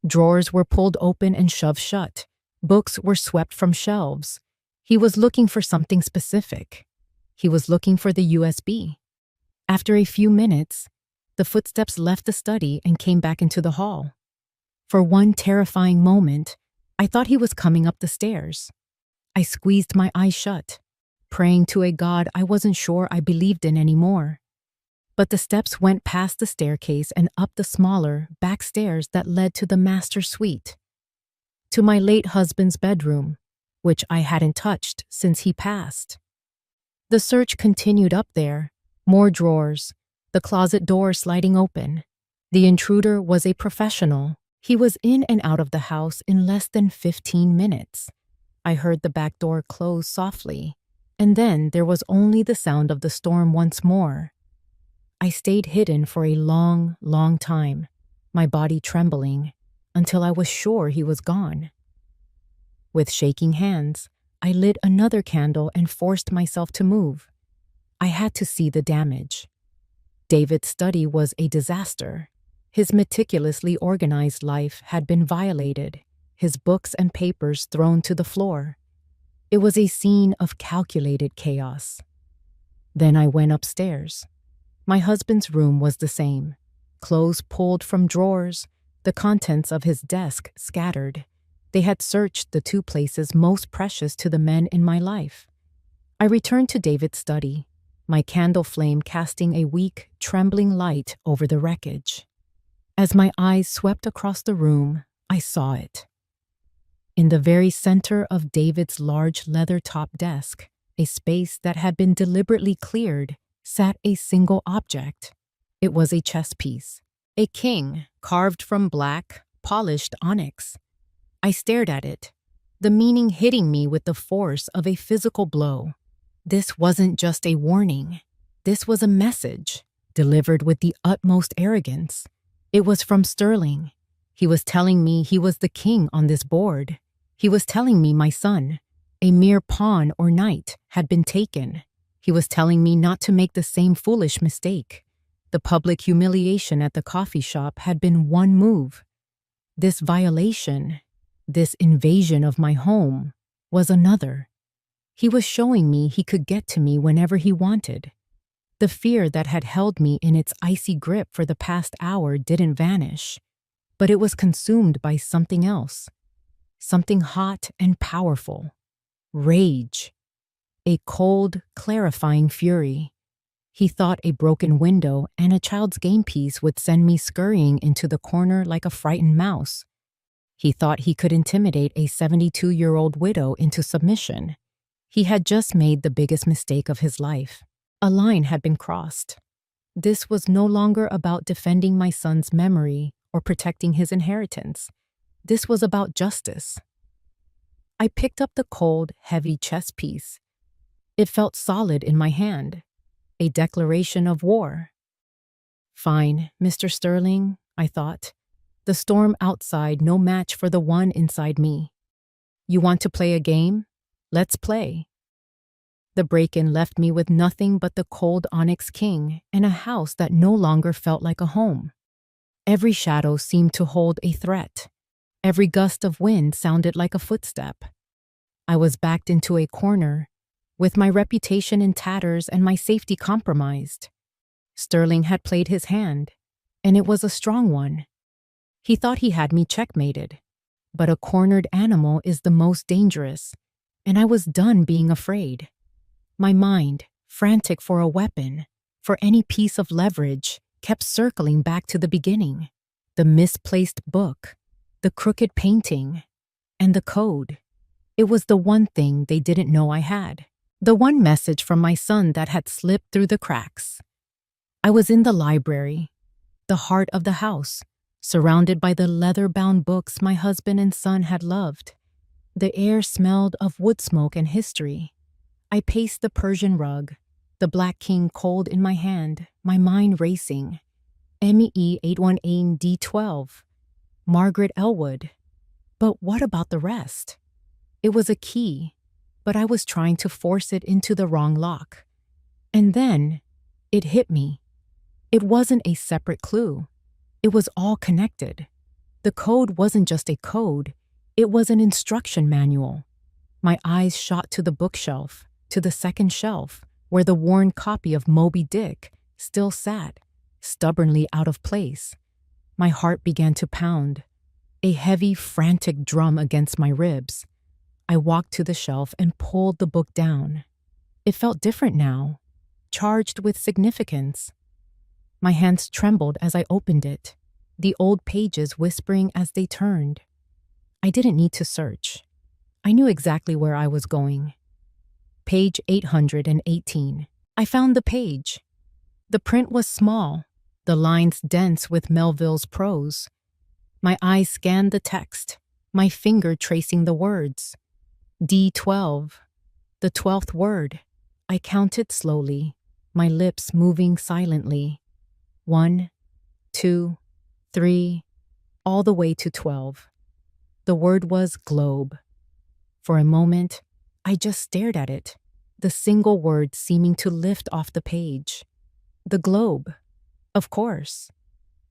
Drawers were pulled open and shoved shut. Books were swept from shelves. He was looking for something specific. He was looking for the USB. After a few minutes, the footsteps left the study and came back into the hall. For one terrifying moment, I thought he was coming up the stairs. I squeezed my eyes shut, praying to a God I wasn't sure I believed in anymore. But the steps went past the staircase and up the smaller, back stairs that led to the master suite, to my late husband's bedroom, which I hadn't touched since he passed. The search continued up there, more drawers, the closet door sliding open. The intruder was a professional. He was in and out of the house in less than 15 minutes. I heard the back door close softly, and then there was only the sound of the storm once more. I stayed hidden for a long, long time, my body trembling, until I was sure he was gone. With shaking hands, I lit another candle and forced myself to move. I had to see the damage. David's study was a disaster. His meticulously organized life had been violated, his books and papers thrown to the floor. It was a scene of calculated chaos. Then I went upstairs. My husband's room was the same. Clothes pulled from drawers, the contents of his desk scattered. They had searched the two places most precious to the men in my life. I returned to David's study, my candle flame casting a weak, trembling light over the wreckage. As my eyes swept across the room, I saw it. In the very center of David's large leather-top desk, a space that had been deliberately cleared, sat a single object. It was a chess piece, a king carved from black, polished onyx. I stared at it, the meaning hitting me with the force of a physical blow. This wasn't just a warning. This was a message, delivered with the utmost arrogance. It was from Sterling. He was telling me he was the king on this board. He was telling me my son, a mere pawn or knight, had been taken. He was telling me not to make the same foolish mistake. The public humiliation at the coffee shop had been one move. This violation, this invasion of my home, was another. He was showing me he could get to me whenever he wanted. The fear that had held me in its icy grip for the past hour didn't vanish, but it was consumed by something else, something hot and powerful. Rage. A cold, clarifying fury. He thought a broken window and a child's game piece would send me scurrying into the corner like a frightened mouse. He thought he could intimidate a 72-year-old widow into submission. He had just made the biggest mistake of his life. A line had been crossed. This was no longer about defending my son's memory or protecting his inheritance. This was about justice. I picked up the cold, heavy chess piece. It felt solid in my hand, a declaration of war. Fine, Mr. Sterling, I thought. The storm outside no match for the one inside me. You want to play a game? Let's play. The break-in left me with nothing but the cold onyx king and a house that no longer felt like a home. Every shadow seemed to hold a threat. Every gust of wind sounded like a footstep. I was backed into a corner, with my reputation in tatters and my safety compromised. Sterling had played his hand, and it was a strong one. He thought he had me checkmated, but a cornered animal is the most dangerous, and I was done being afraid. My mind, frantic for a weapon, for any piece of leverage, kept circling back to the beginning. The misplaced book, the crooked painting, and the code. It was the one thing they didn't know I had. The one message from my son that had slipped through the cracks. I was in the library, the heart of the house, surrounded by the leather-bound books my husband and son had loved. The air smelled of wood smoke and history. I paced the Persian rug, the Black King cold in my hand, my mind racing. MEE 818D12. Margaret Elwood. But what about the rest? It was a key, but I was trying to force it into the wrong lock. And then, it hit me. It wasn't a separate clue. It was all connected. The code wasn't just a code, it was an instruction manual. My eyes shot to the bookshelf, to the second shelf, where the worn copy of Moby Dick still sat, stubbornly out of place. My heart began to pound, a heavy, frantic drum against my ribs. I walked to the shelf and pulled the book down. It felt different now, charged with significance. My hands trembled as I opened it, the old pages whispering as they turned. I didn't need to search. I knew exactly where I was going. Page 818. I found the page. The print was small, the lines dense with Melville's prose. My eyes scanned the text, my finger tracing the words. D12, the 12th word. I counted slowly, my lips moving silently. 1, 2, 3, all the way to 12. The word was globe. For a moment, I just stared at it, the single word seeming to lift off the page. The globe. Of course.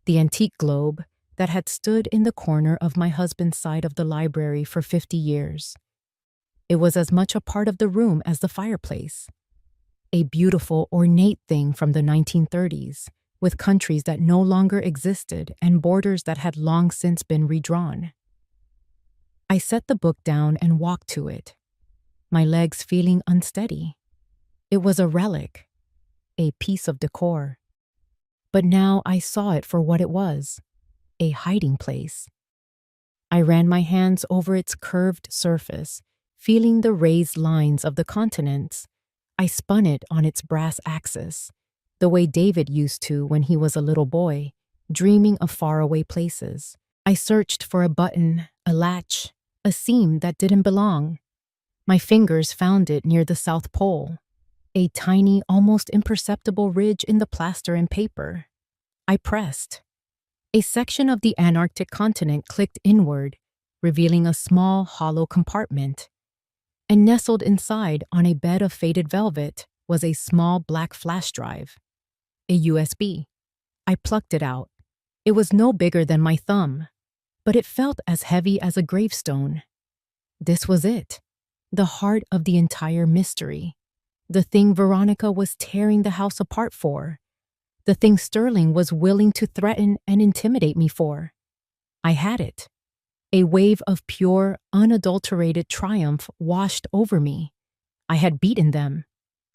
The antique globe that had stood in the corner of my husband's side of the library for 50 years. It was as much a part of the room as the fireplace. A beautiful, ornate thing from the 1930s, with countries that no longer existed and borders that had long since been redrawn. I set the book down and walked to it, my legs feeling unsteady. It was a relic, a piece of decor. But now I saw it for what it was, a hiding place. I ran my hands over its curved surface, feeling the raised lines of the continents. I spun it on its brass axis, the way David used to when he was a little boy, dreaming of faraway places. I searched for a button, a latch, a seam that didn't belong. My fingers found it near the South Pole, a tiny, almost imperceptible ridge in the plaster and paper. I pressed. A section of the Antarctic continent clicked inward, revealing a small, hollow compartment. And nestled inside, on a bed of faded velvet, was a small black flash drive. A USB. I plucked it out. It was no bigger than my thumb, but it felt as heavy as a gravestone. This was it, the heart of the entire mystery. The thing Veronica was tearing the house apart for. The thing Sterling was willing to threaten and intimidate me for. I had it. A wave of pure, unadulterated triumph washed over me. I had beaten them.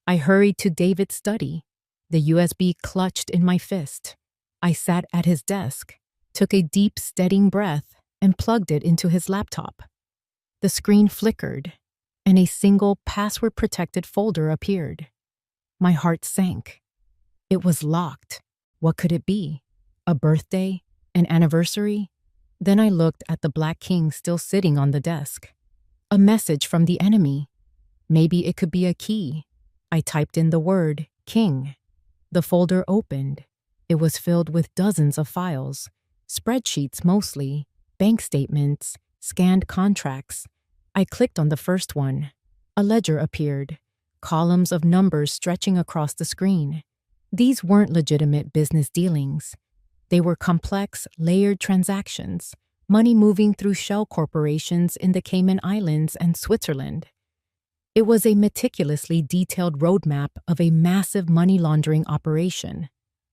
I hurried to David's study, the USB clutched in my fist. I sat at his desk, took a deep, steadying breath, and plugged it into his laptop. The screen flickered, and a single password-protected folder appeared. My heart sank. It was locked. What could it be? A birthday? An anniversary? Then I looked at the Black King still sitting on the desk. A message from the enemy. Maybe it could be a key. I typed in the word, King. The folder opened. It was filled with dozens of files, spreadsheets mostly, bank statements, scanned contracts. I clicked on the first one. A ledger appeared, columns of numbers stretching across the screen. These weren't legitimate business dealings. They were complex, layered transactions, money moving through shell corporations in the Cayman Islands and Switzerland. It was a meticulously detailed roadmap of a massive money laundering operation.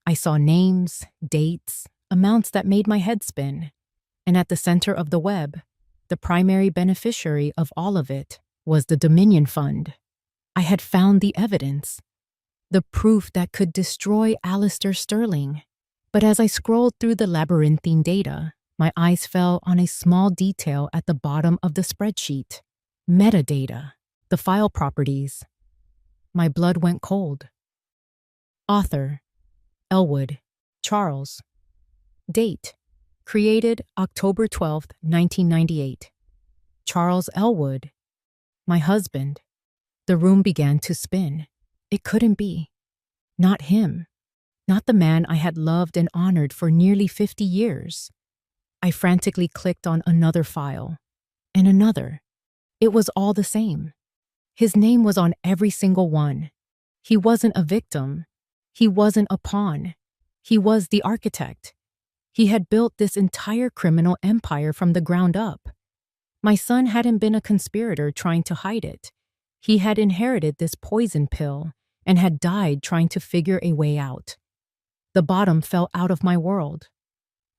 I saw names, dates, amounts that made my head spin. And at the center of the web, the primary beneficiary of all of it was the Dominion Fund. I had found the evidence, the proof that could destroy Alistair Sterling. But as I scrolled through the labyrinthine data, my eyes fell on a small detail at the bottom of the spreadsheet. Metadata, the file properties. My blood went cold. Author, Elwood, Charles. Date, created October 12, 1998. Charles Elwood, my husband. The room began to spin. It couldn't be. Not him. Not the man I had loved and honored for nearly 50 years. I frantically clicked on another file, and another. It was all the same. His name was on every single one. He wasn't a victim. He wasn't a pawn. He was the architect. He had built this entire criminal empire from the ground up. My son hadn't been a conspirator trying to hide it. He had inherited this poison pill, and had died trying to figure a way out. The bottom fell out of my world.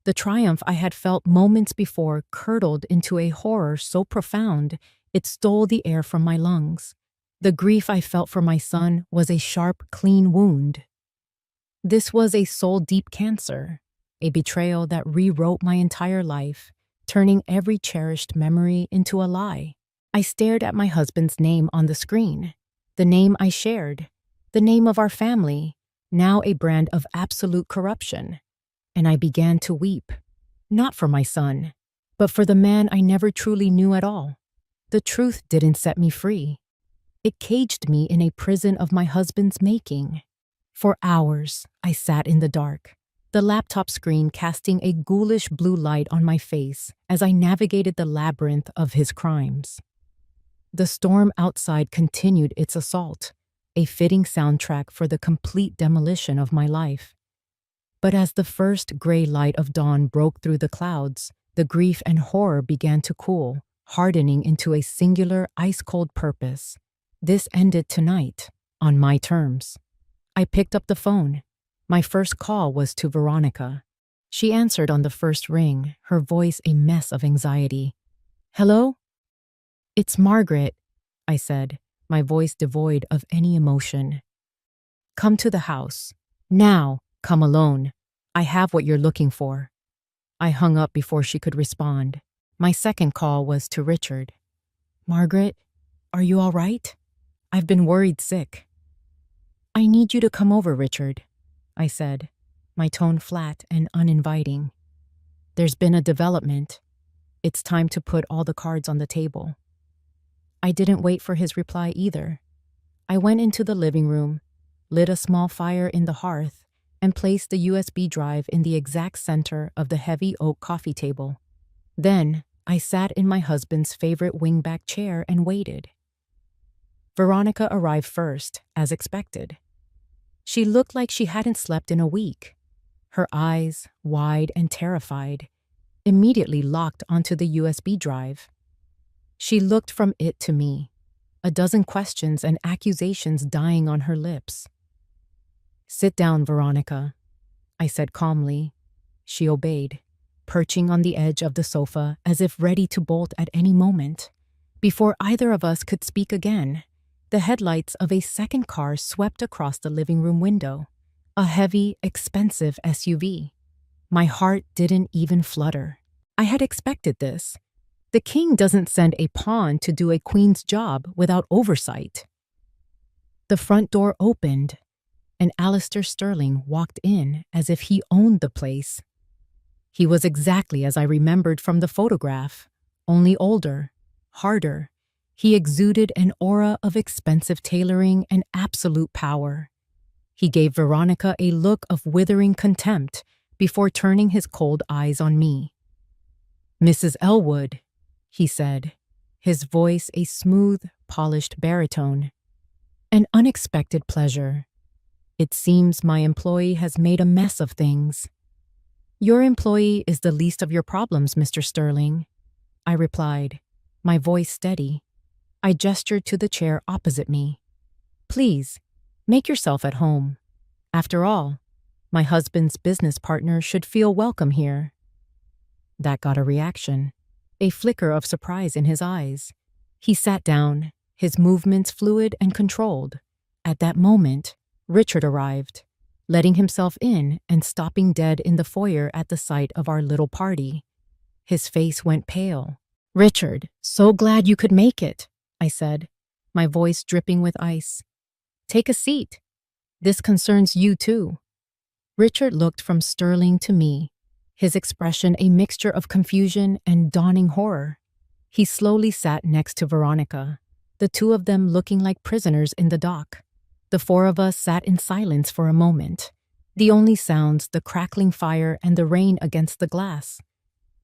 The triumph I had felt moments before curdled into a horror so profound it stole the air from my lungs. The grief I felt for my son was a sharp, clean wound. This was a soul-deep cancer, a betrayal that rewrote my entire life, turning every cherished memory into a lie. I stared at my husband's name on the screen, the name I shared, the name of our family, now a brand of absolute corruption, and I began to weep, not for my son, but for the man I never truly knew at all. The truth didn't set me free. It caged me in a prison of my husband's making. For hours, I sat in the dark, the laptop screen casting a ghoulish blue light on my face as I navigated the labyrinth of his crimes. The storm outside continued its assault, a fitting soundtrack for the complete demolition of my life. But as the first gray light of dawn broke through the clouds, the grief and horror began to cool, hardening into a singular, ice-cold purpose. This ended tonight, on my terms. I picked up the phone. My first call was to Veronica. She answered on the first ring, her voice a mess of anxiety. "Hello?" "It's Margaret," I said, my voice devoid of any emotion. "Come to the house. Now, come alone. I have what you're looking for." I hung up before she could respond. My second call was to Richard. "Margaret, are you all right? I've been worried sick." "I need you to come over, Richard," I said, my tone flat and uninviting. "There's been a development. It's time to put all the cards on the table." I didn't wait for his reply either. I went into the living room, lit a small fire in the hearth, and placed the USB drive in the exact center of the heavy oak coffee table. Then, I sat in my husband's favorite wingback chair and waited. Veronica arrived first, as expected. She looked like she hadn't slept in a week. Her eyes, wide and terrified, immediately locked onto the USB drive. She looked from it to me, a dozen questions and accusations dying on her lips. "Sit down, Veronica," I said calmly. She obeyed, perching on the edge of the sofa as if ready to bolt at any moment. Before either of us could speak again, the headlights of a second car swept across the living room window, a heavy, expensive SUV. My heart didn't even flutter. I had expected this. The king doesn't send a pawn to do a queen's job without oversight. The front door opened, and Alistair Sterling walked in as if he owned the place. He was exactly as I remembered from the photograph, only older, harder. He exuded an aura of expensive tailoring and absolute power. He gave Veronica a look of withering contempt before turning his cold eyes on me. "Mrs. Elwood," he said, his voice a smooth, polished baritone. "An unexpected pleasure. It seems my employee has made a mess of things." "Your employee is the least of your problems, Mr. Sterling," I replied, my voice steady. I gestured to the chair opposite me. "Please, make yourself at home. After all, my husband's business partner should feel welcome here." That got a reaction, a flicker of surprise in his eyes. He sat down, his movements fluid and controlled. At that moment, Richard arrived, letting himself in and stopping dead in the foyer at the sight of our little party. His face went pale. "Richard, so glad you could make it," I said, my voice dripping with ice. "Take a seat. This concerns you too." Richard looked from Sterling to me, his expression a mixture of confusion and dawning horror. He slowly sat next to Veronica, the two of them looking like prisoners in the dock. The four of us sat in silence for a moment, the only sounds the crackling fire and the rain against the glass.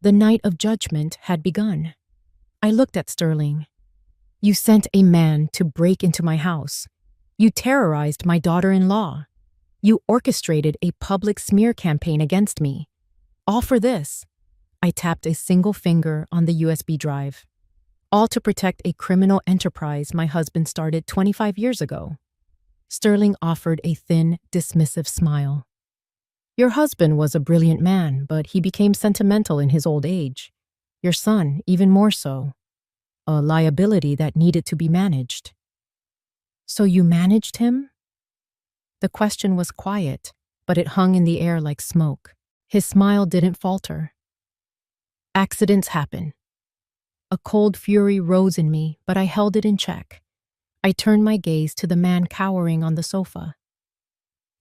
The night of judgment had begun. I looked at Sterling. "You sent a man to break into my house. You terrorized my daughter-in-law. You orchestrated a public smear campaign against me. All for this." I tapped a single finger on the USB drive. "All to protect a criminal enterprise my husband started 25 years ago." Sterling offered a thin, dismissive smile. Your husband was a brilliant man, but he became sentimental in his old age. Your son, even more so. A liability that needed to be managed. So you managed him? The question was quiet, but it hung in the air like smoke. His smile didn't falter. Accidents happen. A cold fury rose in me, but I held it in check. I turned my gaze to the man cowering on the sofa.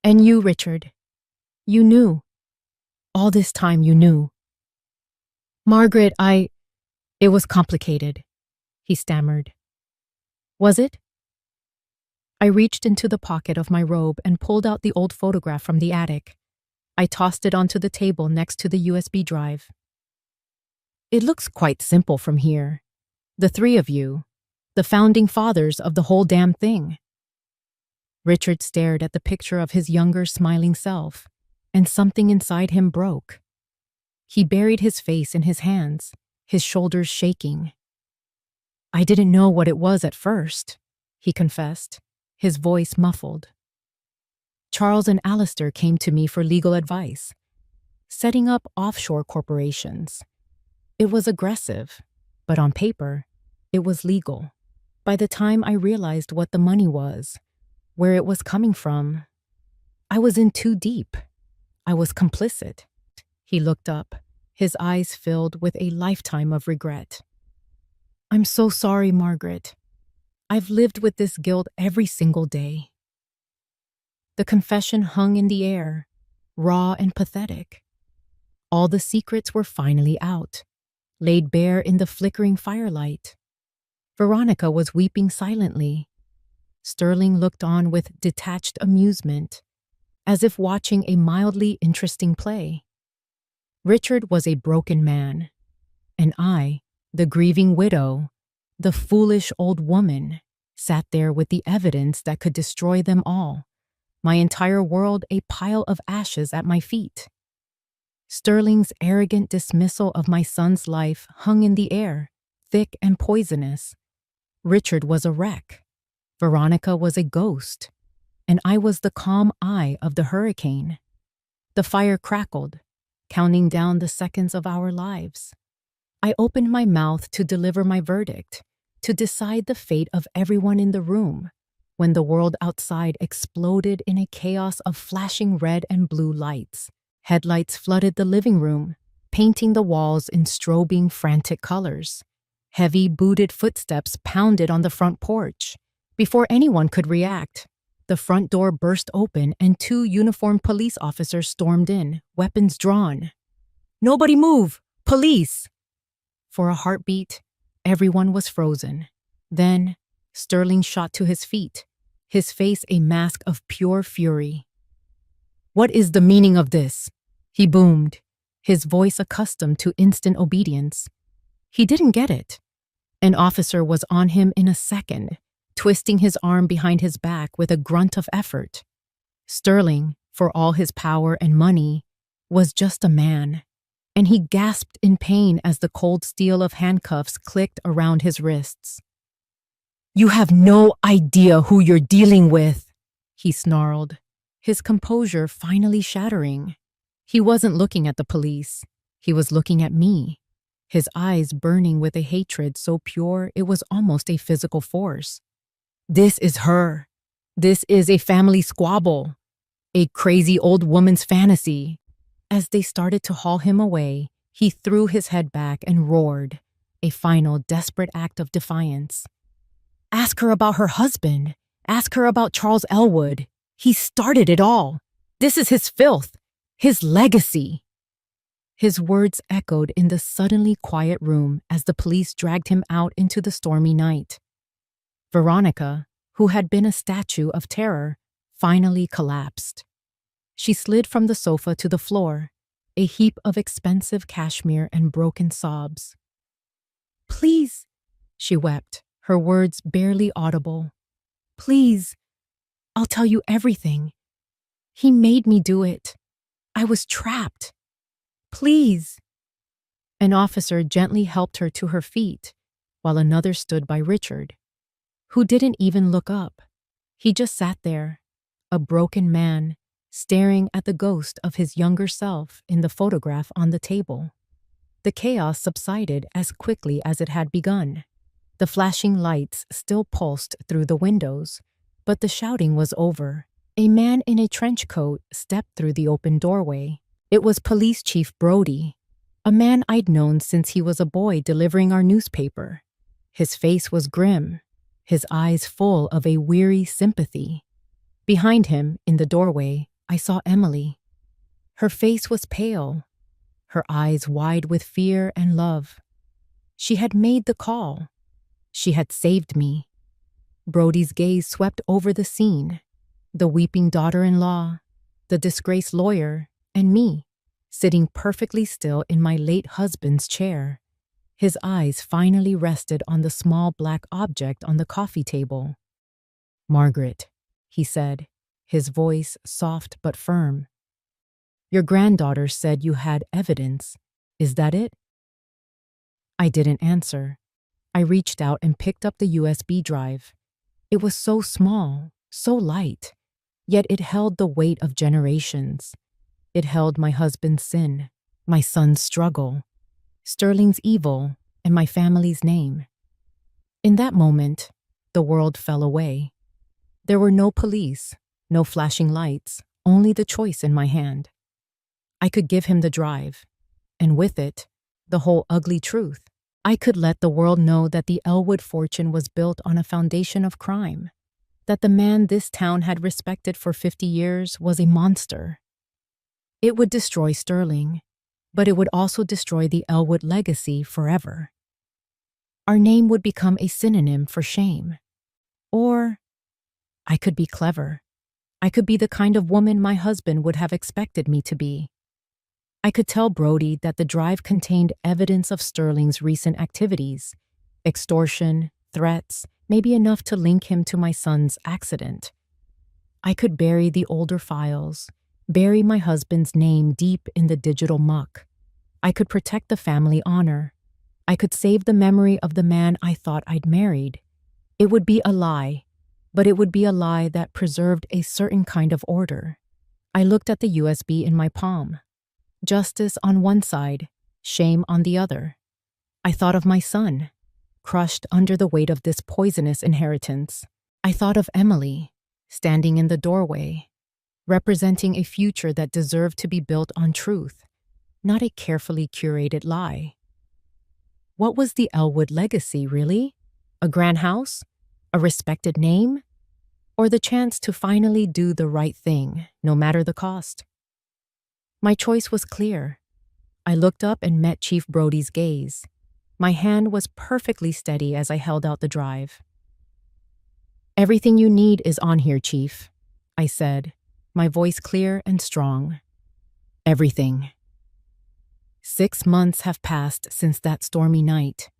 And you, Richard. You knew. All this time you knew. Margaret, It was complicated, he stammered. Was it? I reached into the pocket of my robe and pulled out the old photograph from the attic. I tossed it onto the table next to the USB drive. It looks quite simple from here. The three of you, the founding fathers of the whole damn thing. Richard stared at the picture of his younger, smiling self, and something inside him broke. He buried his face in his hands, his shoulders shaking. I didn't know what it was at first, he confessed, his voice muffled. Charles and Alistair came to me for legal advice, setting up offshore corporations. It was aggressive, but on paper, it was legal. By the time I realized what the money was, where it was coming from, I was in too deep. I was complicit. He looked up, his eyes filled with a lifetime of regret. I'm so sorry, Margaret. I've lived with this guilt every single day. The confession hung in the air, raw and pathetic. All the secrets were finally out, laid bare in the flickering firelight. Veronica was weeping silently. Sterling looked on with detached amusement, as if watching a mildly interesting play. Richard was a broken man, and I, the grieving widow, the foolish old woman, sat there with the evidence that could destroy them all, my entire world a pile of ashes at my feet. Sterling's arrogant dismissal of my son's life hung in the air, thick and poisonous. Richard was a wreck. Veronica was a ghost, and I was the calm eye of the hurricane. The fire crackled, counting down the seconds of our lives. I opened my mouth to deliver my verdict, to decide the fate of everyone in the room, when the world outside exploded in a chaos of flashing red and blue lights. Headlights flooded the living room, painting the walls in strobing, frantic colors. Heavy, booted footsteps pounded on the front porch. Before anyone could react, the front door burst open and two uniformed police officers stormed in, weapons drawn. Nobody move! Police! For a heartbeat, everyone was frozen. Then, Sterling shot to his feet, his face a mask of pure fury. What is the meaning of this? He boomed, his voice accustomed to instant obedience. He didn't get it. An officer was on him in a second, twisting his arm behind his back with a grunt of effort. Sterling, for all his power and money, was just a man, and he gasped in pain as the cold steel of handcuffs clicked around his wrists. You have no idea who you're dealing with, he snarled, his composure finally shattering. He wasn't looking at the police. He was looking at me, his eyes burning with a hatred so pure it was almost a physical force. This is her. This is a family squabble, a crazy old woman's fantasy. As they started to haul him away, he threw his head back and roared, a final desperate act of defiance. Ask her about her husband. Ask her about Charles Elwood. He started it all. This is his filth, his legacy. His words echoed in the suddenly quiet room as the police dragged him out into the stormy night. Veronica, who had been a statue of terror, finally collapsed. She slid from the sofa to the floor, a heap of expensive cashmere and broken sobs. Please, she wept, her words barely audible. Please, I'll tell you everything. He made me do it. I was trapped. Please. An officer gently helped her to her feet, while another stood by Richard, who didn't even look up, He just sat there, a broken man, staring at the ghost of his younger self in the photograph on the table. The chaos subsided as quickly as it had begun. The flashing lights still pulsed through the windows, but the shouting was over. A man in a trench coat stepped through the open doorway. It was Police Chief Brody, a man I'd known since he was a boy delivering our newspaper. His face was grim, his eyes full of a weary sympathy. Behind him, in the doorway, I saw Emily. Her face was pale, her eyes wide with fear and love. She had made the call. She had saved me. Brody's gaze swept over the scene. The weeping daughter-in-law, the disgraced lawyer, and me, sitting perfectly still in my late husband's chair. His eyes finally rested on the small black object on the coffee table. "Margaret," he said, his voice soft but firm. "Your granddaughter said you had evidence. Is that it?" I didn't answer. I reached out and picked up the USB drive. It was so small, so light, yet it held the weight of generations. It held my husband's sin, my son's struggle, Sterling's evil, and my family's name. In that moment, the world fell away. There were no police, no flashing lights, only the choice in my hand. I could give him the drive, and with it, the whole ugly truth. I could let the world know that the Elwood fortune was built on a foundation of crime, that the man this town had respected for 50 years was a monster. It would destroy Sterling, but it would also destroy the Elwood legacy forever. Our name would become a synonym for shame. Or I could be clever. I could be the kind of woman my husband would have expected me to be. I could tell Brody that the drive contained evidence of Sterling's recent activities, extortion, threats, maybe enough to link him to my son's accident. I could bury the older files, bury my husband's name deep in the digital muck. I could protect the family honor. I could save the memory of the man I thought I'd married. It would be a lie, but it would be a lie that preserved a certain kind of order. I looked at the USB in my palm. Justice on one side, shame on the other. I thought of my son, crushed under the weight of this poisonous inheritance. I thought of Emily, standing in the doorway, representing a future that deserved to be built on truth, not a carefully curated lie. What was the Elwood legacy, really? A grand house? A respected name? Or the chance to finally do the right thing, no matter the cost? My choice was clear. I looked up and met Chief Brody's gaze. My hand was perfectly steady as I held out the drive. "Everything you need is on here, Chief," I said, my voice clear and strong. Everything. 6 months have passed since that stormy night.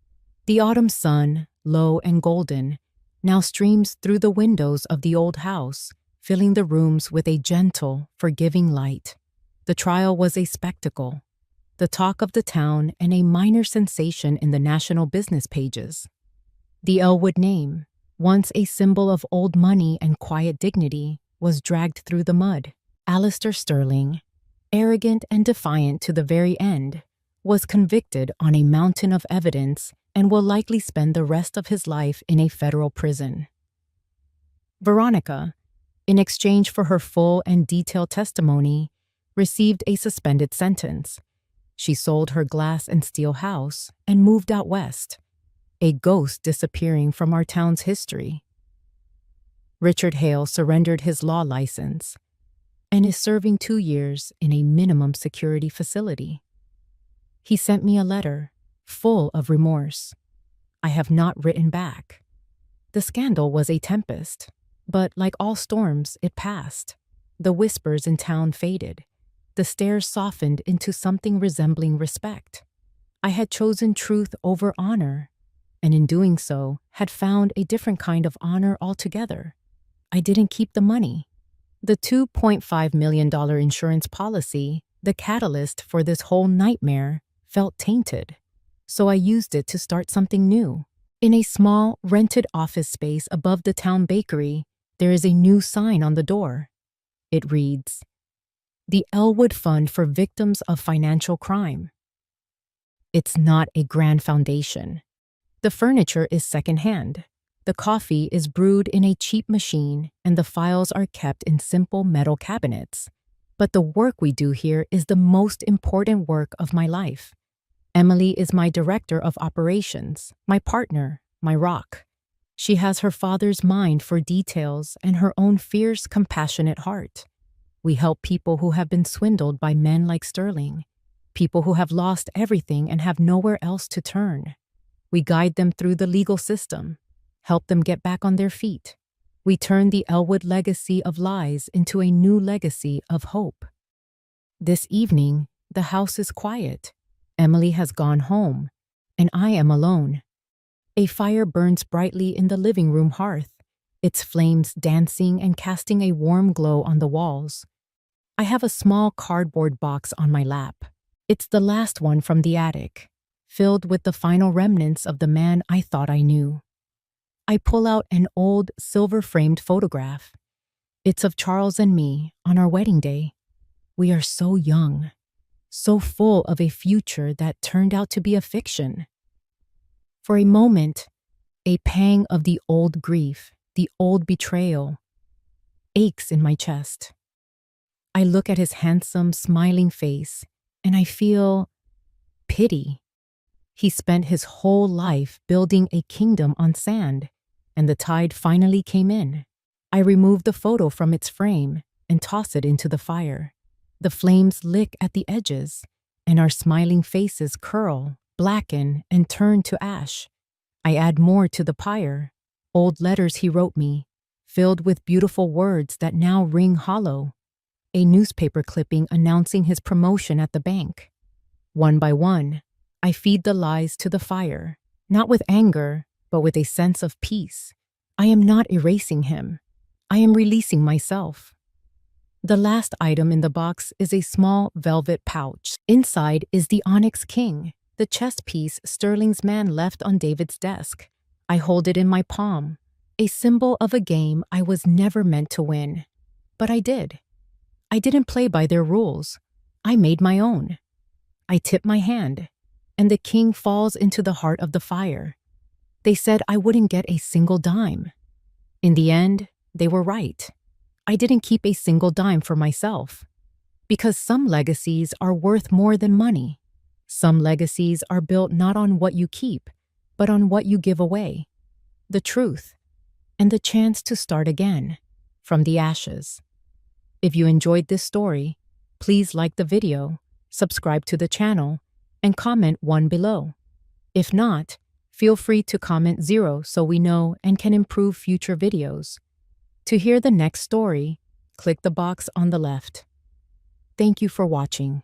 The autumn sun, low and golden, now streams through the windows of the old house, filling the rooms with a gentle, forgiving light. The trial was a spectacle, the talk of the town and a minor sensation in the national business pages. The Elwood name, once a symbol of old money and quiet dignity, was dragged through the mud. Alistair Sterling, arrogant and defiant to the very end, was convicted on a mountain of evidence and will likely spend the rest of his life in a federal prison. Veronica, in exchange for her full and detailed testimony, received a suspended sentence. She sold her glass and steel house and moved out west, a ghost disappearing from our town's history. Richard Hale surrendered his law license and is serving 2 years in a minimum security facility. He sent me a letter, full of remorse. I have not written back. The scandal was a tempest, but like all storms, it passed. The whispers in town faded. The stares softened into something resembling respect. I had chosen truth over honor, and in doing so, had found a different kind of honor altogether. I didn't keep the money. The $2.5 million insurance policy, the catalyst for this whole nightmare, felt tainted. So I used it to start something new. In a small, rented office space above the town bakery, There is a new sign on the door. It reads, "The Elwood Fund for Victims of Financial Crime." It's not a grand foundation. The furniture is secondhand. The coffee is brewed in a cheap machine, and the files are kept in simple metal cabinets. But the work we do here is the most important work of my life. Emily is my director of operations, my partner, my rock. She has her father's mind for details and her own fierce, compassionate heart. We help people who have been swindled by men like Sterling, people who have lost everything and have nowhere else to turn. We guide them through the legal system, help them get back on their feet. We turn the Elwood legacy of lies into a new legacy of hope. This evening, the house is quiet. Emily has gone home, and I am alone. A fire burns brightly in the living room hearth, its flames dancing and casting a warm glow on the walls. I have a small cardboard box on my lap. It's the last one from the attic, filled with the final remnants of the man I thought I knew. I pull out an old silver-framed photograph. It's of Charles and me on our wedding day. We are so young, so full of a future that turned out to be a fiction. For a moment, a pang of the old grief, the old betrayal, aches in my chest. I look at his handsome, smiling face, and I feel pity. He spent his whole life building a kingdom on sand, and the tide finally came in. I remove the photo from its frame and toss it into the fire. The flames lick at the edges, and our smiling faces curl, blacken, and turn to ash. I add more to the pyre, old letters he wrote me, filled with beautiful words that now ring hollow. A newspaper clipping announcing his promotion at the bank. One by one, I feed the lies to the fire, not with anger, but with a sense of peace. I am not erasing him. I am releasing myself. The last item in the box is a small velvet pouch. Inside is the onyx king, the chess piece Sterling's man left on David's desk. I hold it in my palm, a symbol of a game I was never meant to win. But I did. I didn't play by their rules. I made my own. I tip my hand, and the king falls into the heart of the fire. They said I wouldn't get a single dime. In the end, they were right. I didn't keep a single dime for myself. Because some legacies are worth more than money. Some legacies are built not on what you keep, but on what you give away. The truth, and the chance to start again, from the ashes. If you enjoyed this story, please like the video, subscribe to the channel, and comment 1 below. If not, feel free to comment 0 so we know and can improve future videos. To hear the next story, click the box on the left. Thank you for watching.